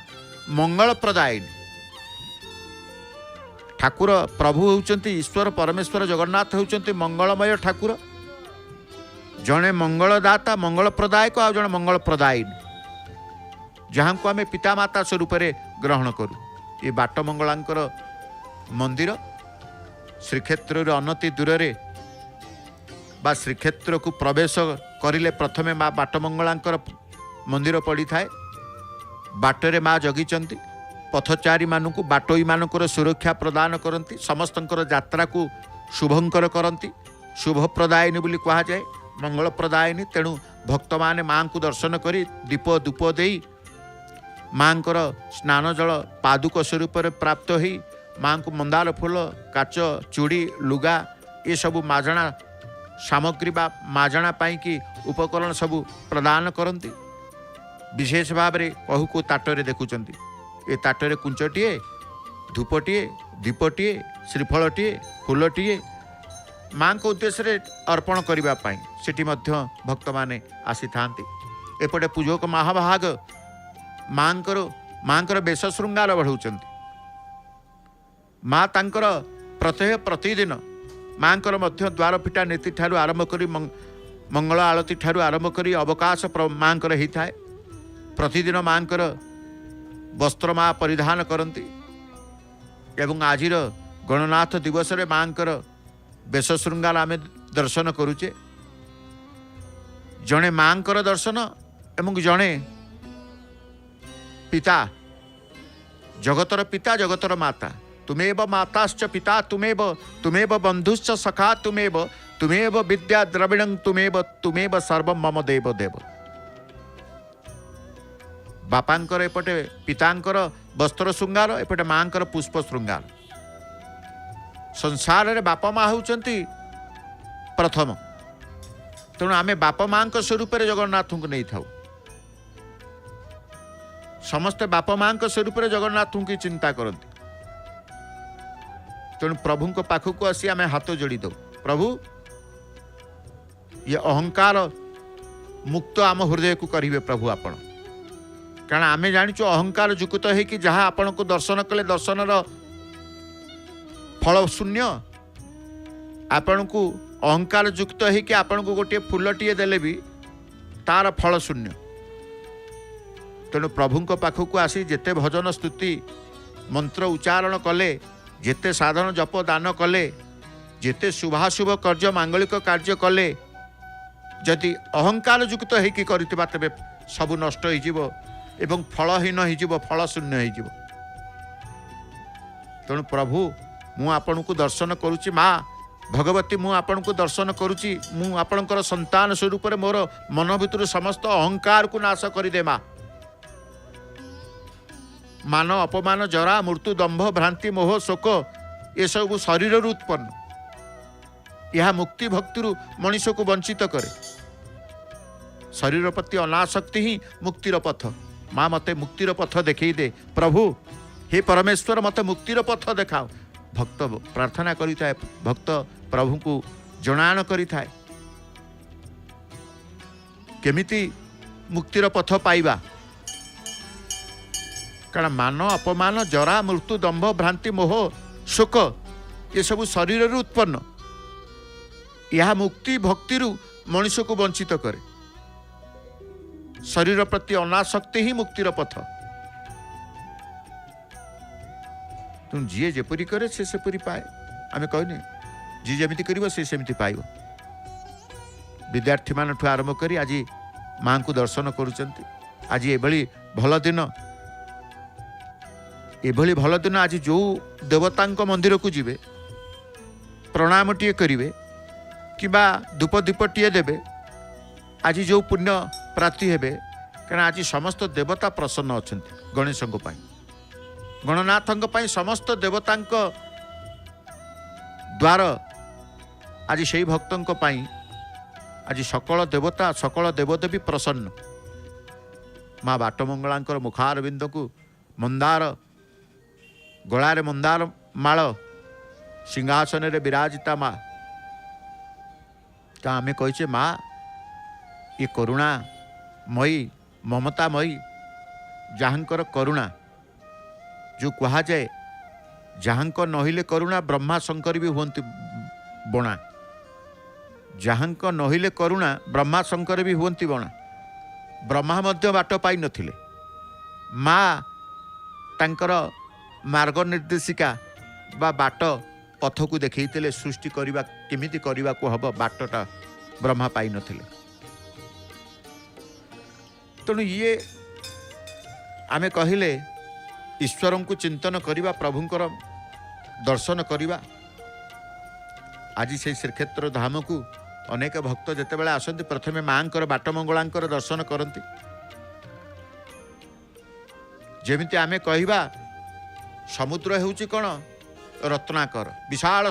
मंगल प्रदायिनी ठाकुर प्रभु होउचंती ईश्वर परमेश्वर जगन्नाथ होउचंती मंगलमय ठाकुर जड़े मंगलदाता मंगल प्रदायक आ जड़े मंगल प्रदायिनी जहाँ को आम पितामाता स्वरूप ग्रहण करूँ ये बाटमंगलांकर मंदिर श्रीक्षेत्र अनति दूर रे बा श्रीक्षेत्र को प्रवेश करिले प्रथमे माँ बाटमंगलांकर मंदिर पड़ी थाए बाटरे माँ जगिचंती पथचारी मानू बाटोई मानकर सुरक्षा प्रदान करती समस्तंकर यात्रा को शुभंकर करती शुभ प्रदायिनी बोली कहा जाए मंगल प्रदायिनी तेणु भक्त माने माँ को दर्शन करी दीप धूप देई माँ स्नान जल पादुक स्वरूप प्राप्त हो माँ को मंदार फूल काच चूड़ी लुगा ये सबू माजणा सामग्री बा माजणा पाई कि उपकरण सबू प्रदान करती विशेष भाव में कहू को ताटरे देखुंट ए ताटरे कुंचटीए धूपटीए दीपटीए श्रीफलटीए फूलटीए माँ को उद्देश्य अर्पण करने सेठी मध्य भक्त माने आसी थांती एपटे पूजक महाभाग माँकर बेश श्रृंगार बढ़ाऊँ माँ तांकर प्रत्यह प्रतिदिन माँकर मध्य द्वार फिटा नीति ठारू आरंभ करी मंगल आलती ठारू आरंभ करी अवकाश माँकर होता है प्रतिदिन माँकर वस्त्र माँ परिधान करती एवं आजिर गणनाथ दिवस रे माँकर बेश श्रृंगार आम दर्शन करुचे जड़े माँकर दर्शन एवं जड़े पिता जगतर पिता जगतर माता तुमेव माताश्च पिता तुमेव बंधुश्च सखा तुमेव विद्या द्रविणं तुमेव सर्व मम देव देव बापांकर एपटे पितांकर वस्त्र श्रृंगार एपटे माँकर पुष्प श्रृंगार संसार रे बापा माँ होउचंती प्रथम तेणु आमे बापा माँ स्वरूप जगन्नाथ को नहीं था समस्ते बापा माँ स्वरूप जगन्नाथ की चिंता करती तेणु प्रभु को पाखक आसी आम हाथ जोड़ी दो प्रभु ये अहंकार मुक्त आम हृदय को करेंगे प्रभु आपण कारण आम जाचु अहंकार युक्त है कि जहाँ आपण को दर्शन कले दर्शनर फल शून्य आपण को अहंकार युक्त है कि आपण को गोटे फूलटीए देले भी तार फल शून्य तेणु प्रभु पाखक आसी जेते भजन स्तुति मंत्र उच्चारण कले जेते साधन जप दान कले जेते शुभाशुभ कार्य मांगलिक कार्य कले जदि अहंकार युक्त होकि करथिबा तेबे सबु नष्ट हो एवं फलहीन हो फल शून्य हो तेणु प्रभु मु आपण को दर्शन करुची माँ भगवती मु आपण को दर्शन करुची मु आपणकर संतान स्वरूप मोर मन भितर समस्त अहंकार को नाश करदे माँ मान अपमान जरा मृत्यु दंभ भ्रांति मोह शोक ये सब शरीर उत्पन्न यह मुक्ति भक्ति मनीष को वंचित करे शरीर प्रति अनासक्ति ही मुक्तिर पथ माँ मते मुक्तिर पथ देखई दे प्रभु हे परमेश्वर मते मुक्तिर पथ देखाओ भक्त प्रार्थना करि थाए भक्त प्रभु को जनाण करि थाए केमिति मुक्तिर पथ पाइबा कारण मान अपमान जरा मृत्यु दंभ भ्रांति मोह शोक ये सब शरीर उत्पन्न यह मुक्ति भक्ति मनुष्य को वंचित करे शरीर प्रति अनासक्ति ही मुक्तिर पथ तुम जी जेपरी करे से सेपरी पाए आम कहनी जी जमी कर सेमती पाइब विद्यार्थी मान आरंभ कर आज माँ को दर्शन करुँच आज ये भल दिन एभली भल दिन आज जो देवता मंदिर को जीवे प्रणाम टीए करेंगे कि धूप दीप टीए देवे आज जो पुण्य प्राप्ति हेबे कारण आज समस्त देवता प्रसन्न अच्छा गणेश गणनाथ समस्त देवता द्वार आज से भक्तों आज सकल देवता सकल देवदेवी प्रसन्न माँ बाटमंगला मुखारविंद को मंदार गलारे मंदार माल सिंहासन रे विराजिता माँ तो आम कहे माँ ये करुणा मयी ममता मयी जहाँकर करुणा जो कहा जाए जहाँक नहिले करुणा ब्रह्मा शंकर भी हुंती बणा जहाँक नहिले करुणा ब्रह्मा शंकर भी हुंती बणा ब्रह्मा मध्य बाट पाई नथिले माँ तांकर मार्ग निर्देशिका बा बाट पथ को देखते सृष्टि करवा केमिति करवा को हब बाटटा ब्रह्मा पाई नथिले तेणु ये आमे कहिले ईश्वर को चिंतन करवा प्रभुंकर दर्शन करवा आज से श्रीक्षेत्र धाम को अनेक भक्त जिते बड़े आसती प्रथमे माँ बाटमंगलांकर दर्शन करती जेमिति आमे कहिबा समुद्र हेउची कौन रत्नाकर विशाल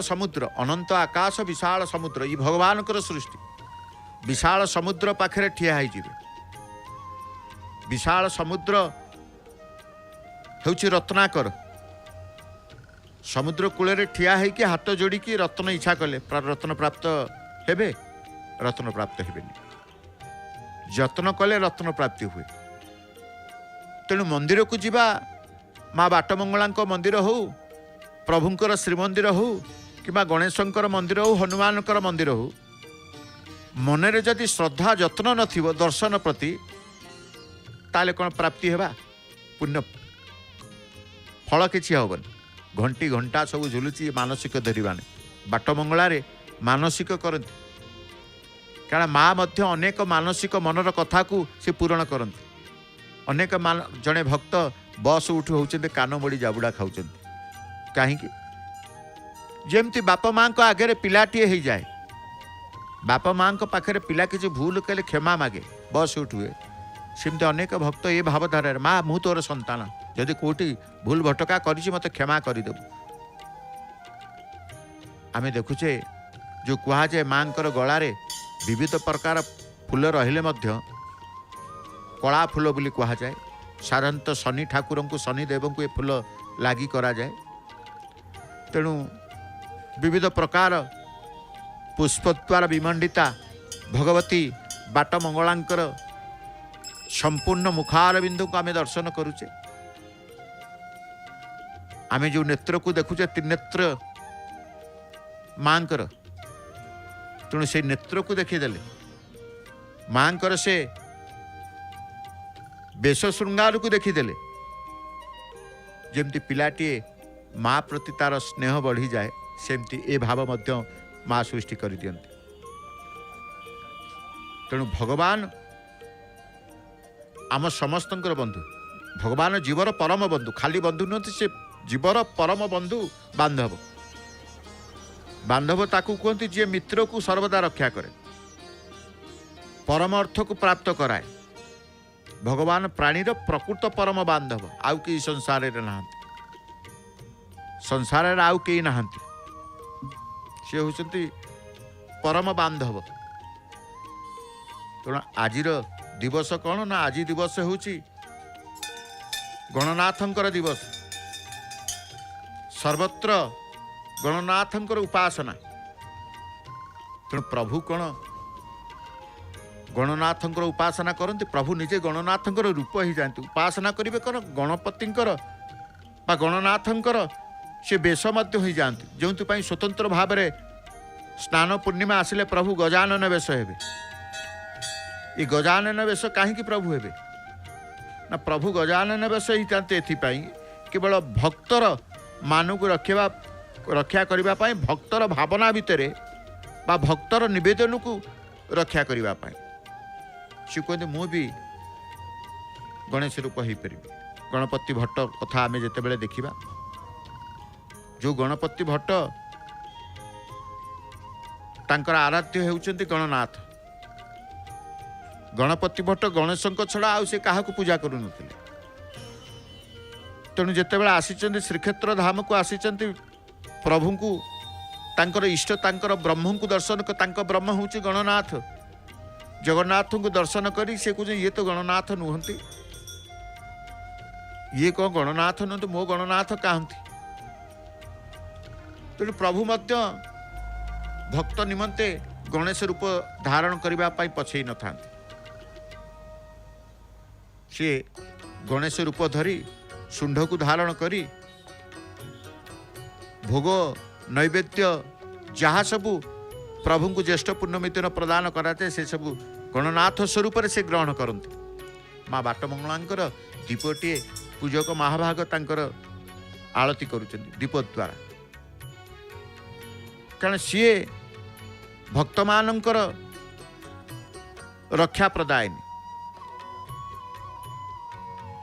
समुद्र अनंत आकाश विशाल समुद्र ये भगवान सृष्टि विशाल समुद्र पाखे ठिया है विशाल समुद्र हेउची रत्नाकर समुद्र कूल ठिया है कि हाथ जोड़ी की रत्न इच्छा कले रत्न प्राप्त हेबे रत्न प्राप्त हेबेनी जत्न कले रत्न प्राप्ति हुए तेणु मंदिर को जीवा माँ बाटमंगला मंदिर हो प्रभुंकर श्रीमंदिर हो कि गणेशंकर मंदिर हो हनुमानकर मंदिर हो मनरे जदि श्रद्धा जत्न नथिबो दर्शन प्रति ताले कौन प्राप्ति हेबा पुण्य फल किछि हबन घंटी घंटा सब झुलुची मानसिक धरवाने बाटमंगला मानसिक करती कारण माँ मध्य अनेक मानसिक मनर कथा को से पूरण करती अनेक जड़े भक्त बस उठ होते कान मोड़ी जाबुड़ा खाऊं कहीं जमती बापा माँ को आगे पिलाटीए हो जाए बापा माँ पाखे पिला किसी भूल कले क्षमा मागे बस उठुए सेमती अनेक भक्त ये भावधारा माँ मु तोर संतान जदि कोटी भूल भटका करी मत क्षमा करदेबू आम देखुचे जो कहुए माँ गलारे विविध प्रकार फूल रहिले मध्य कला फूल बोली कहुए साधारणतः शनि ठाकुर को शनिदेव को ये फूल लगी करा जाए तेणु विविध प्रकार पुष्पद्वारा विमंडिता भगवती बाटमंगलांकर संपूर्ण मुखारबिंदु को आम दर्शन करुचे आम जो नेत्र को देखुचे त्रिनेत्र माँकर तेणु से नेत्र को देखीदेले माँकर से बेश श्रृंगार को देखीदेले जमती पिलाटीए माँ प्रति तार स्नेह बढ़ी जाए सेमती ए भाव मध्य माँ सृष्टि कर दियंती तेणु भगवान आम समस्तंकर बंधु भगवान जीवर परम बंधु खाली बंधु नुहति से जीवर परम बंधु बांधव बांधव ताकू कहते जी मित्र को सर्वदा रक्षा करे परम अर्थ को प्राप्त कराए भगवान प्राणीर प्रकृत परम बांधव आउ के संसार ना संसार आउ के नहांती सी होती परम बांधव तेणु आजिर दिवस कौन ना आज दिवस हूँ गणनाथंकर दिवस सर्वत्र गणनाथंकर उपासना। तेणु प्रभु कौन गणनाथंकर उपासना करते? प्रभु निजे गणनाथंकर रूप ही जाती। उपासना करेंगे कौन? गणपतिंकर बा गणनाथंकर से बेश मध्य हो जाती, जो स्वतंत्र भाव में स्नान पूर्णिमा आसिले प्रभु गजानन वेश हेबे। ये गजानन वेश कहीं प्रभु हेबे ना? प्रभु गजानन वेश ही जाते एथिपाई केवल भक्तर मान को रक्षा करने, भक्तर भावना भितर बा भक्तर निवेदन को रक्षा करने। सी कहते मु भी गणेश रूप हो पारि। गणपति भट्ट कथा आम जिते देखा, जो गणपति भट्ट तांकर आराध्य होउचंती गणनाथ। गणपति भट्ट गणेश छड़ा आउ से क्या पूजा करू नथिले। तेणु जितेबाला आसीचंती श्रीक्षेत्र धाम को आसीचंती प्रभु को तांकर इष्ट तांकर ब्रह्म को दर्शन कर। तांकर ब्रह्म होउची गणनाथ। जगन्नाथ को दर्शन करी से कहते ये तो गणनाथ नुहंती, ये कौन गणनाथ नुहंती, मो गणनाथ कहती। तेणु प्रभु मध्य भक्त निमंते गणेश रूप धारण करने पछई न था। सी गणेश रूप धरी शुंड को धारण करी भोग नैवेद्य जहाँ सबू प्रभु को ज्येष्ठ पूर्णमी दिन प्रदान कराए से सबू गणनाथ स्वरूप से ग्रहण करते। माँ बाटमंगलांकर दीपटीए पूजक महाभाग तांकर आलती करुचंती दीप द्वारा। कारण सी भक्त मानकर रक्षा प्रदायनी।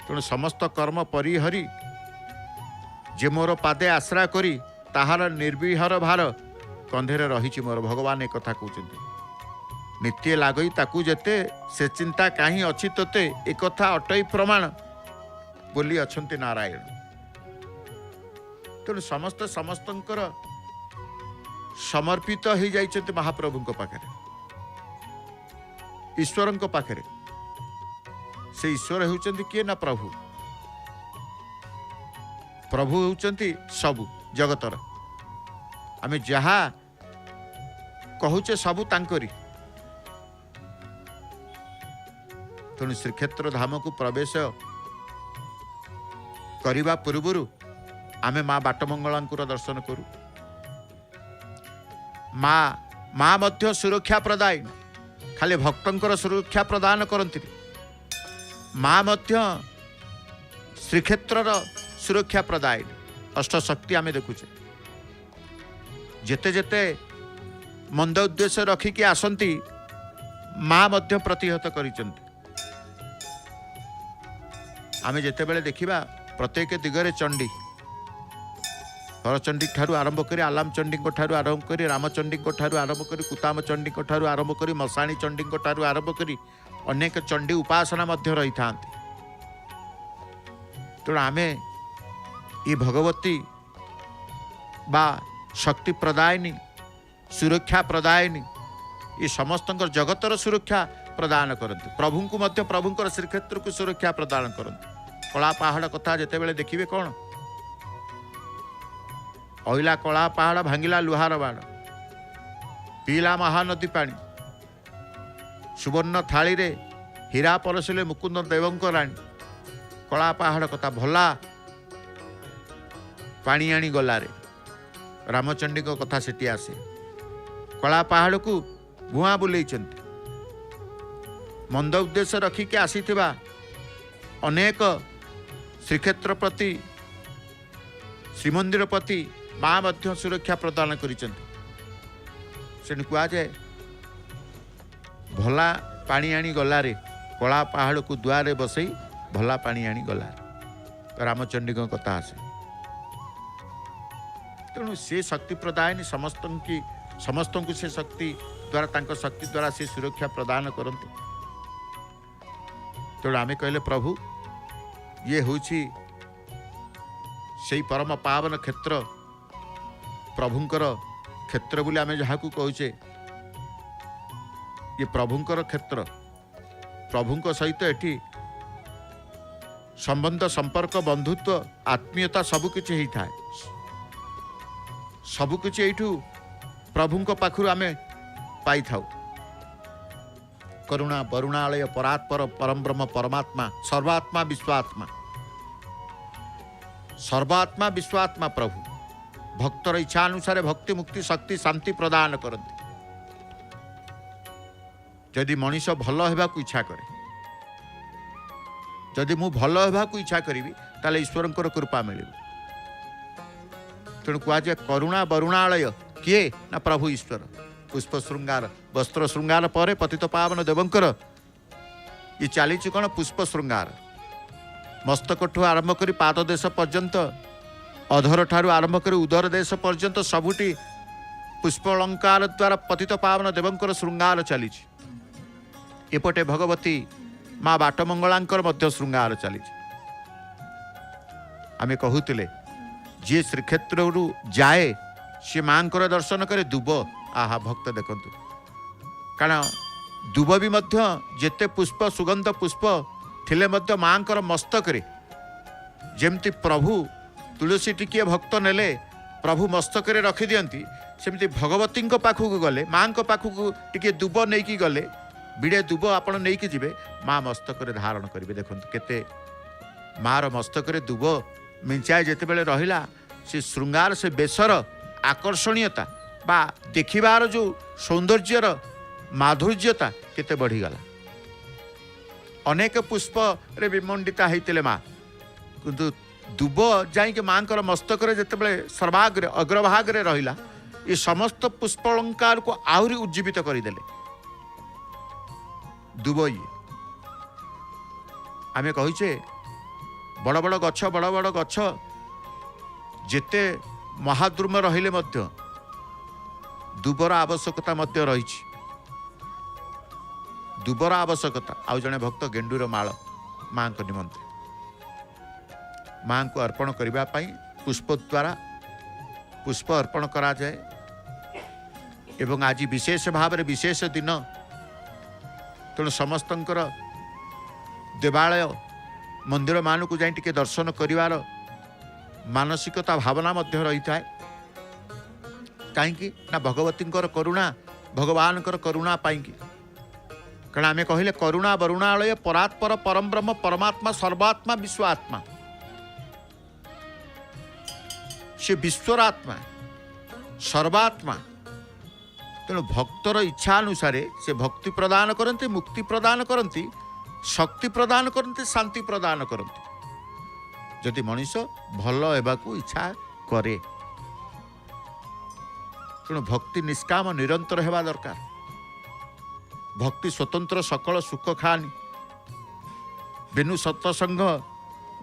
तेणु समस्त कर्म परिहरी जे मोर पादे आश्रा करी ताहार निर्विहर भार कंधेरे रही मोर। भगवान एक कथा कहते नित्य लागई ताकू जेते से चिंता कहीं अच्छी तोते एक कथा अटई प्रमाण बोली अछंती नारायण। तेणु समस्त समस्तंकर समर्पित हो जाइछन्ति महाप्रभु पाखे, ईश्वर पाखे। से ईश्वर होउचंती किए ना? प्रभु। प्रभु होउचंती सबु जगतर। आमे जहा कहूचे सबु तांकरी। तेणु श्रीक्षेत्र धाम को प्रवेश करने पूर्व आमे माँ बाटमंगलांकुर दर्शन करूँ। माँ मध्य सुरक्षा प्रदायिनी, खाली भक्तंकर सुरक्षा प्रदान करती। माँ मध्य श्रीक्षेत्र सुरक्षा प्रदायिनी। अष्टशक्ति आमे देखुचे जेते जेते मंद उद्देश्य रखिकी आसंती माँ मध्य प्रतिहत करिचंती। आमे जेते बेले देखिबा प्रत्येक दिगरे चंडी, हरचंडी ठारू आरंभ करी आलाम चंडी ठारू आरंभ करी रामचंडी ठारू आरंभ करी कुताम चंडी ठारू आरंभ करी मसाणी चंडी ठारू आरंभ करी अनेक चंडी उपासना मध्य रही था। तेणु आमे ये भगवती बा शक्ति प्रदायिनी सुरक्षा प्रदायिनी ये समस्त जगतर सुरक्षा प्रदान करते। प्रभु को मध्य प्रभुंकर श्रीक्षेत्र को सुरक्षा प्रदान करते। कला पहाड़ कथा जिते बेले देखिए कौन अइला कला पहाड़ भांगिला लुहार बाड़ पीला महानदी पानी सुवर्ण थाली रे हीरा परसिले मुकुंद देवंक राणी। कला पहाड़ कथा भला पानी आनी गलारे रामचंडी को कथा सेठी आसे। कला पहाड़ को भुआ बुले मंद उद्देश्य रखिके आसीथिबा अनेक श्रीक्षेत्र प्रति श्रीमंदिर प्रति माँ मध्य सुरक्षा प्रदान करिसेंति। कह जाए भला पानी आनी गलारे कला पहाड़ को दुआरे बसई भला पानी आनी गलारे रामचंडी को कथा आसे। तेणु से शक्ति प्रदायनी समस्त को से शक्ति द्वारा तांको शक्ति द्वारा से सुरक्षा प्रदान करते। तेणु आमे कहले प्रभु ये होछि सेई परम पावन क्षेत्र प्रभुंकर क्षेत्र बोली आमे जहाँ को कहचे ये प्रभुंकर क्षेत्र। प्रभुंक सहित एठी संबंध संपर्क बंधुत्व आत्मीयता सबकिछि होता है। सबकिछ एठू प्रभु पाखु आम पाई थाउ। करुणा वरुणालय परात्पर परम ब्रह्म परमात्मा सर्वात्मा विश्वात्मा, सर्वात्मा विश्वात्मा प्रभु भक्तर इच्छा अनुसार भक्ति मुक्ति शक्ति शांति प्रदान करती। जदि मनीष भल होगा इच्छा करे, जदि मु भल होगा इच्छा करी ताले ईश्वर कृपा मिले। तेणु कहुए करुणा वरुणालय किए ना प्रभु ईश्वर। पुष्प श्रृंगार वस्त्र श्रृंगार पर पतित पावन देवंकर ये चली कौन पुष्प श्रृंगार। मस्तक ठू आरंभ कर पाद देश पर्यंत, अधर ठारू आरंभ कर उदर देश पर्यंत सबुटी पुष्प अलंकार द्वारा पतित पावन देवंकर श्रृंगार चली। एपटे भगवती माँ बाटमंगलांकर मध्य श्रृंगार चली। आमे कहूतिले जी श्रीक्षेत्र जाए सी माँ दर्शन करे दुब। आहा भक्त देखंतु, कारण दुब भी मध्य जेते पुष्प सुगंध पुष्प थिले मध्य माँ मस्तक रे जेमती प्रभु तुलसी टिकिए भक्त नेले प्रभु मस्तक रे रखी दियंती, सेमती भगवती पाखक गले माँ पाखक टिके दुब नहीं की गले बिड़े दुब आपण नहीं की जिवे माँ मस्तक रे धारण करिवे। देखंतु केते मार मस्तक रे दुब मिंचाए जेते बेले रहिला से श्रृंगार से बेसर आकर्षणीयता बा देखिबार जो सौंदर्यर माधुर्यता केते बढ़ीगला। अनेक पुष्प रे विमंडिता होते माँ, किंतु दुब जाइके माँ मस्तक रे जेते बेले सर्वाग्रे अग्रभाग रे रहिला ये समस्त पुष्प अलंकार को आहुरी उज्जीवित करदेले। दुब ये आमे कहिचे बड़ बड़ गछ बड़ बड़ गछ जेते महाद्रुम रहिले मध्य दुबर आवश्यकता मध्य रही। दुबर आवश्यकता आउ जने भक्त गेंडूर माल माँ को निमंत्रण माँ को अर्पण करने पुष्प द्वारा पुष्प अर्पण करा जाए। एवं आज विशेष भाव में विशेष दिन तेणु समस्तंकर देवालय मंदिर मान को जाई टिके दर्शन करिवार मानसिकता भावना मध्य रही थाए। कहीं ना भगवती करुणा भगवान करुणा पाई। कारण आमे कहले करुणा वरुणालय परात्पर परम ब्रह्म परमात्मा सर्वात्मा विश्वात्मा, से विश्वरात्मा सर्वात्मा। तेणु भक्तर इच्छा अनुसार से भक्ति प्रदान करते, मुक्ति प्रदान करती, शक्ति प्रदान करते, शांति प्रदान करते। जदि मनीष भल होगाकू इच्छा करे तेणु भक्ति निष्काम निरंतर हेबा दरकार। भक्ति स्वतंत्र सकल सुख खानी बिनु सत्संग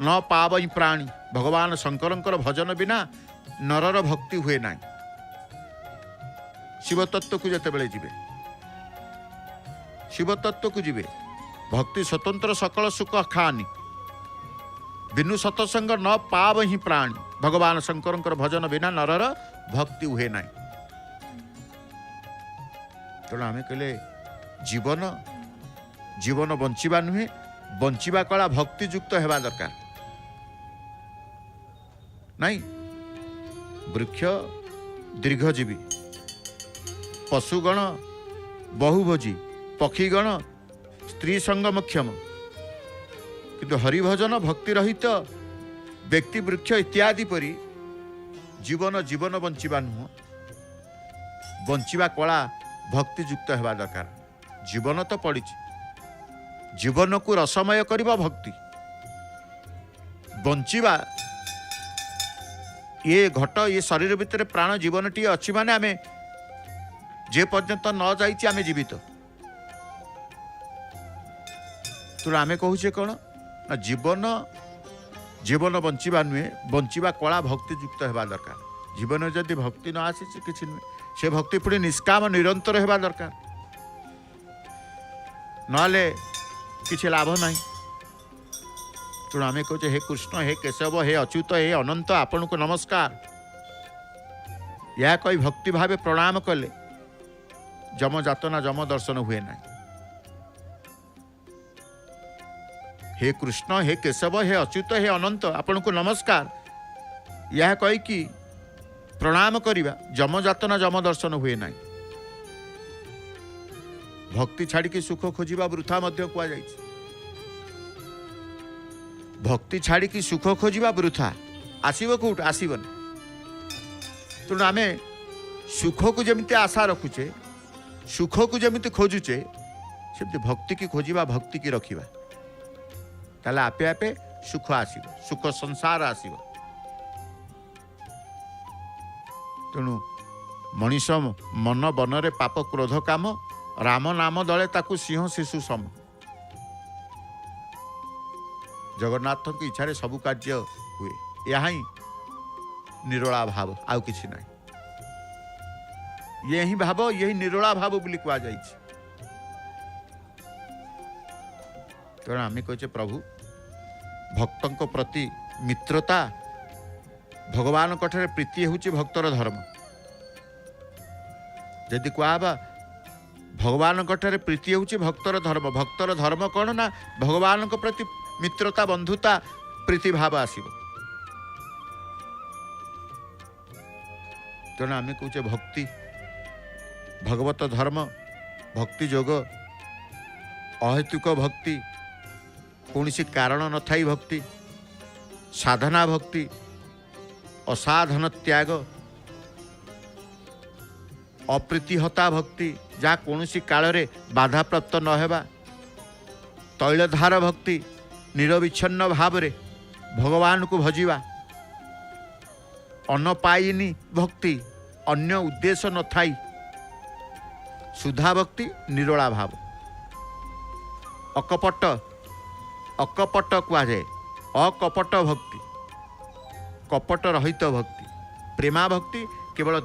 न पावई प्राणी। भगवान शंकरंकर भजन बिना नरर भक्ति हुए ना। शिव तत्व को जते बेले जिवे शिव तत्व को जिवे भक्ति स्वतंत्र सकल सुख खानी बिनु सत्संग न पावही प्राणी। भगवान शंकरंकर भजन बिना नरर भक्ति हुए ना। तेणु आमे कहले जीवन जीवन बंचिबा नुहे, बंचिबा कला भक्तियुक्त हेबा दरकार नहीं। वृक्ष दीर्घजीवी, पशुगण बहुभोजी, पक्षीगण स्त्री संगमक्षम, किंतु हरिभजन भक्ति रहित व्यक्ति वृक्ष इत्यादि परी जीवन जीवन बंचिबा नुह। बंचिबा कला भक्तियुक्त हेबा दरकार। जीवन तो पड़ी, जीवन को रसमय करिबा भक्ति। बंचिबा ये घट ये शरीर भितर प्राण जीवन टी अच्छी माने आमे जे पर्यंत न जाइछि आमे जीवित। तो आमे कहूचे कौन ना जीवन जीवन बंचिबा नुहे, बंचिबा कला भक्तियुक्त हेबा दरकार। जीवन जदि भक्ति न आसी किछि नुहे, से भक्ति पुणी निष्काम निरंतर हेबा दरकार, नले किछि लाभ नहीं। तेणु आमे कहे हे कृष्ण हे केशव हे अच्युत हे अनंत आपण को नमस्कार। यह कही भक्ति भावे प्रणाम कले जम जातना जम दर्शन हुए ना। हे कृष्ण हे केशव हे अच्युत हे अनंत आपण को नमस्कार। यह कही कि प्रणाम करिबा जम जातना जम दर्शन हुए ना। भक्ति छाड़ी सुख खोजिबा वृथा मध्य कुआ जाइछि। भक्ति छाड़ी सुख खोजिबा वृथा आसीबो कोट आसीबन। तेणु आमे सुख को जमिति आशा रखुचे, सुख को जमिति खोजुचे, सेमति भक्ति की खोजिबा, भक्ति की रखिबा, ताले आपे आपे सुख आसीबो, सुख संसार आसीबो। तेणु मनीष मन बनरे पाप क्रोध काम, राम नाम दले ताकू सिंह शिशु सम। जगन्नाथ की इच्छा सबु कार्य हुए, यह ही निरोला भाव, आउ किछि नहीं। यही भाव, यही निरोला भाव बोली कहा जाइछि। तेणु आम कहे प्रभु भक्तों प्रति मित्रता, भगवान कठरे प्रीति होची भक्तर धर्म। यदि कहबा भगवान कठरे प्रीति होची भक्तर धर्म, भक्तर धर्म कौन ना भगवान को प्रति मित्रता, बंधुता, प्रीति भाव आसीबो। तेणु आम कहे भक्ति, भगवत धर्म, भक्ति जोग, अहेतुक भक्ति, कौन सी कारण न थाई भक्ति, साधना भक्ति, असाधन त्याग, अप्रीतिहता भक्ति, जहाँ कौन सी काल रे बाधा प्राप्त न हेबा, तैलधार भक्ति, निरविच्छिन्न भाव रे भगवान को भजिबा, अनपायिनी भक्ति, अन्य उद्देश्य न थाई, सुधा भक्ति, निरोला भाव, अकपट, अकपट कहा जाए, अकपट भक्ति, कपट रहित भक्ति, प्रेमा भक्ति, केवल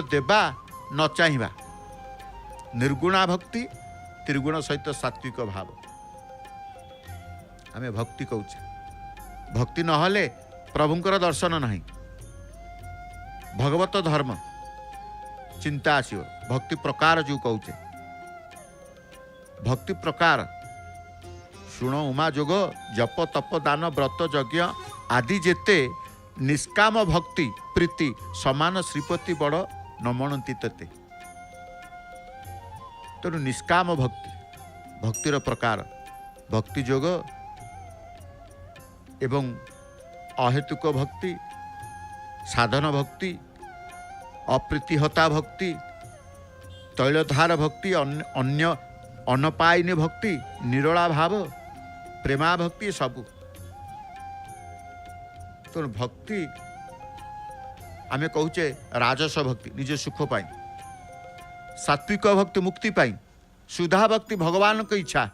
देवा न चाहिबा, निर्गुणा भक्ति, त्रिगुण सहित सात्विक भाव। आमे भक्ति कहूचे, भक्ति नहले प्रभुंकर दर्शन नहीं, भगवत धर्म चिंता आसीबो। भक्ति प्रकार जो कहूचे, भक्ति प्रकार शुण उमा जोग, जप तप दान व्रत यज्ञ आदि जेते निष्काम भक्ति प्रीति समान श्रीपति बड़ नमणती तते। तेणु निष्काम भक्ति, भक्तिर प्रकार भक्ति जोग एवं अहेतुक भक्ति, साधन भक्ति, अप्रीतिहता भक्ति, तैलधार भक्ति, अन्य अनपायिनी भक्ति, निरोला भाव, प्रेमा भक्ति सबू। तो भक्ति आमे कहूचे राजस भक्ति निज सुख पाई, सात्विक भक्ति मुक्ति पाई, सुधा भक्ति भगवान को इच्छा।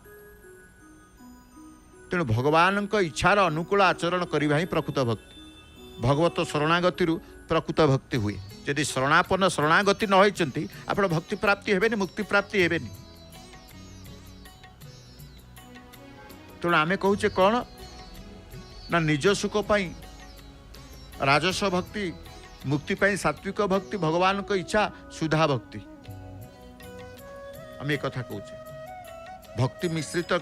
तेणु भगवान को इच्छार अनुकूल आचरण करवा ही प्रकृत भक्ति। भगवत शरणागति प्रकृत भक्ति हुए। यदि शरणापन्न शरणागति न होइचंती आपण भक्ति प्राप्ति हेबेनी, मुक्ति प्राप्ति हेबेनी। तेणु आमे कहूचे कौन ना निज सुख पाई राजस भक्ति, मुक्ति पाई सात्विक भक्ति, भगवान को इच्छा सुधा भक्ति। आम एक कथा कहूचे भक्ति मिश्रित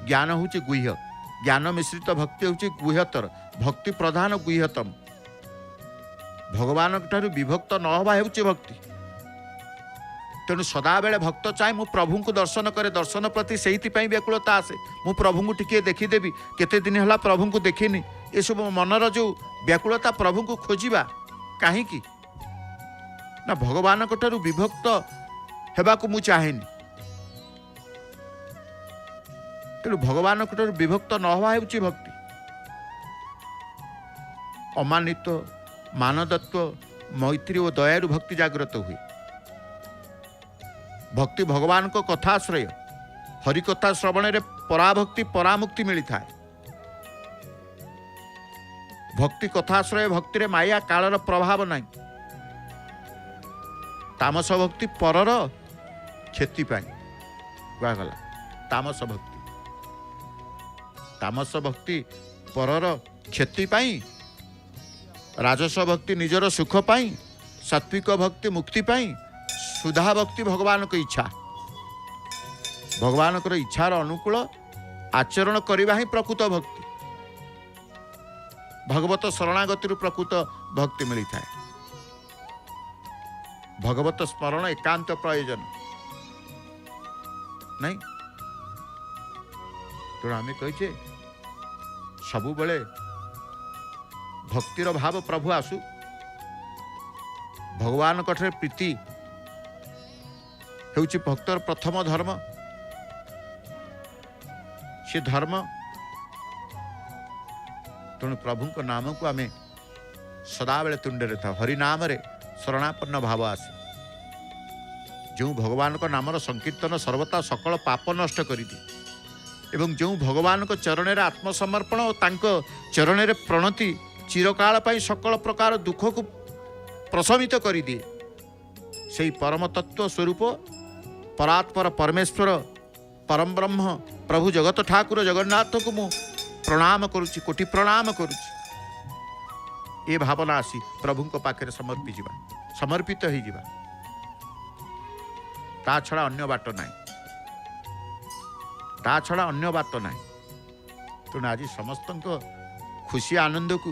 ज्ञान होची गुह्य, ज्ञान मिश्रित भक्ति होची गुह्यतर, भक्ति प्रधान गुह्यतम। भगवान ठारू विभक्त न हवा हेउची भक्ति। तेणु सदाबेले भक्त चाहे मु प्रभु को दर्शन करे, दर्शन प्रति से व्याकुलता आसे, मु प्रभु को टिके देखीदेवी, केते दिन है प्रभु को देखिनी, ये सब मनर जो व्याकुलता प्रभु को खोजिबा कहीं ना भगवान ठारू विभक्त हेबाकु मु चाहेनी। तेणु भगवान ठारू विभक्त न हवा हेउची भक्ति। अमानित, मानदत्व, मैत्री और दयारु भक्ति जागृत हुए। भक्ति भगवान को कथाश्रय, हरिकथा श्रवण रे पराभक्ति परामुक्ति मिलता है। भक्ति कथाश्रय भक्ति रे माया कालर प्रभाव नहीं। तामस भक्ति परर क्षति पाई गला, तामस भक्ति, तामस भक्ति परर क्षति पाई, राजस भक्ति निजर सुख पाई, सात्विक भक्ति मुक्ति पाई, सुधा भक्ति भगवान को इच्छा, भगवान को इच्छार अनुकूल आचरण करवा ही प्रकृत भक्ति। भगवत शरणागति प्रकृत भक्ति मिली थाए। भगवत स्मरण एकांत प्रयोजन नहीं। तेणु आम कहे सबु बेले भक्तिर भाव प्रभु आसु। भगवान कठे प्रीति हेउची भक्तर प्रथम धर्म। से धर्म तेणु प्रभु को नाम को आम सदा बेले तुंडे था। हरिनाम रे शरणापन्न भाव आसे। जो भगवान को नामर संकीर्तन सर्वथा सकल पाप नष्ट कर दिए एवं जो भगवान को चरण रे आत्मसमर्पण और तांको चरण रे प्रणति चिरकाल पाई सकल प्रकार दुख को प्रशमित कर दिए। से परम तत्व स्वरूप परात्पर परमेश्वर परम ब्रह्म प्रभु जगत ठाकुर जगन्नाथ को मु प्रणाम करुच्ची, कोटि प्रणाम करुच्ची। ये भावना आसी प्रभु को पाखे समर्पित हो जावा। ता छड़ा अन्य बाट ना, ता छड़ा अन्य बात ना। तेणु आज समस्त खुशी आनंद को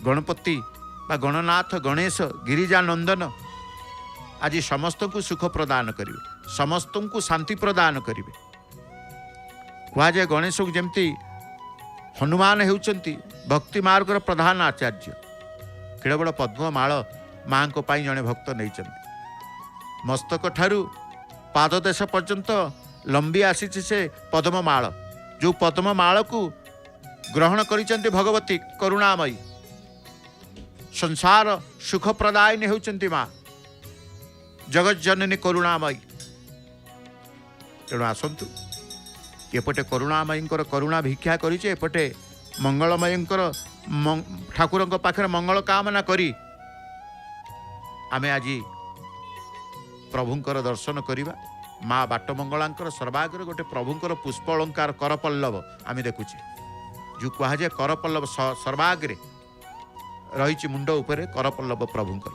गणपति बा गणनाथ गणेश गिरिजा नंदन आज समस्त को सुख प्रदान करेंगे, समस्त को शांति प्रदान करेंगे। कह जाए गणेश को जमती हनुमान होउचंती भक्ति मार्ग प्रधान आचार्य। केड़ बड़ पद्ममाळ माँ को पाई जड़े भक्त नहीं मस्तक ठारू पाददेश पर्यंत लंबी आसी से पद्ममाळ। जो पद्ममाळ को ग्रहण करिसेंती भगवती करुणामयी संसार सुख प्रदायिनी होउचंती माँ जगत जननी करुणामयी। तेणु आसतु एपटे करुणामयी करुणा भिक्षा करिचे, एपटे मंगलमयी ठाकुर पाखे मंगल कामना करी आमे आज प्रभुंकर दर्शन करिबा। माँ बाट मंगलांकर सर्वाग्र गोटे प्रभुंकर पुष्प अलंकार करपल्लव आमे देखुचे। जो कहुए करपल्लव सर्वाग्रे रही मुंड उपरे करपल्लव प्रभुंकर।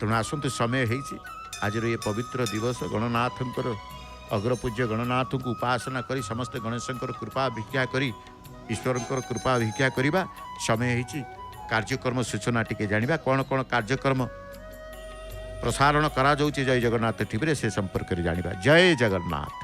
तेणु आसतु समय होइछि आज ये पवित्र दिवस गणनाथंकर अग्रपूज्य गणनाथ को उपासना करी समस्त गणेशंकर कृपा भिक्षा करी ईश्वरंकर कृपा भिक्षा करिबा। समय होइछि कार्यक्रम सूचना टिके जानिबा। कौन कौन कार्यक्रम प्रसारण करा जाउछि जय जगन्नाथ टीवी से संपर्क जानिबा। जय जगन्नाथ।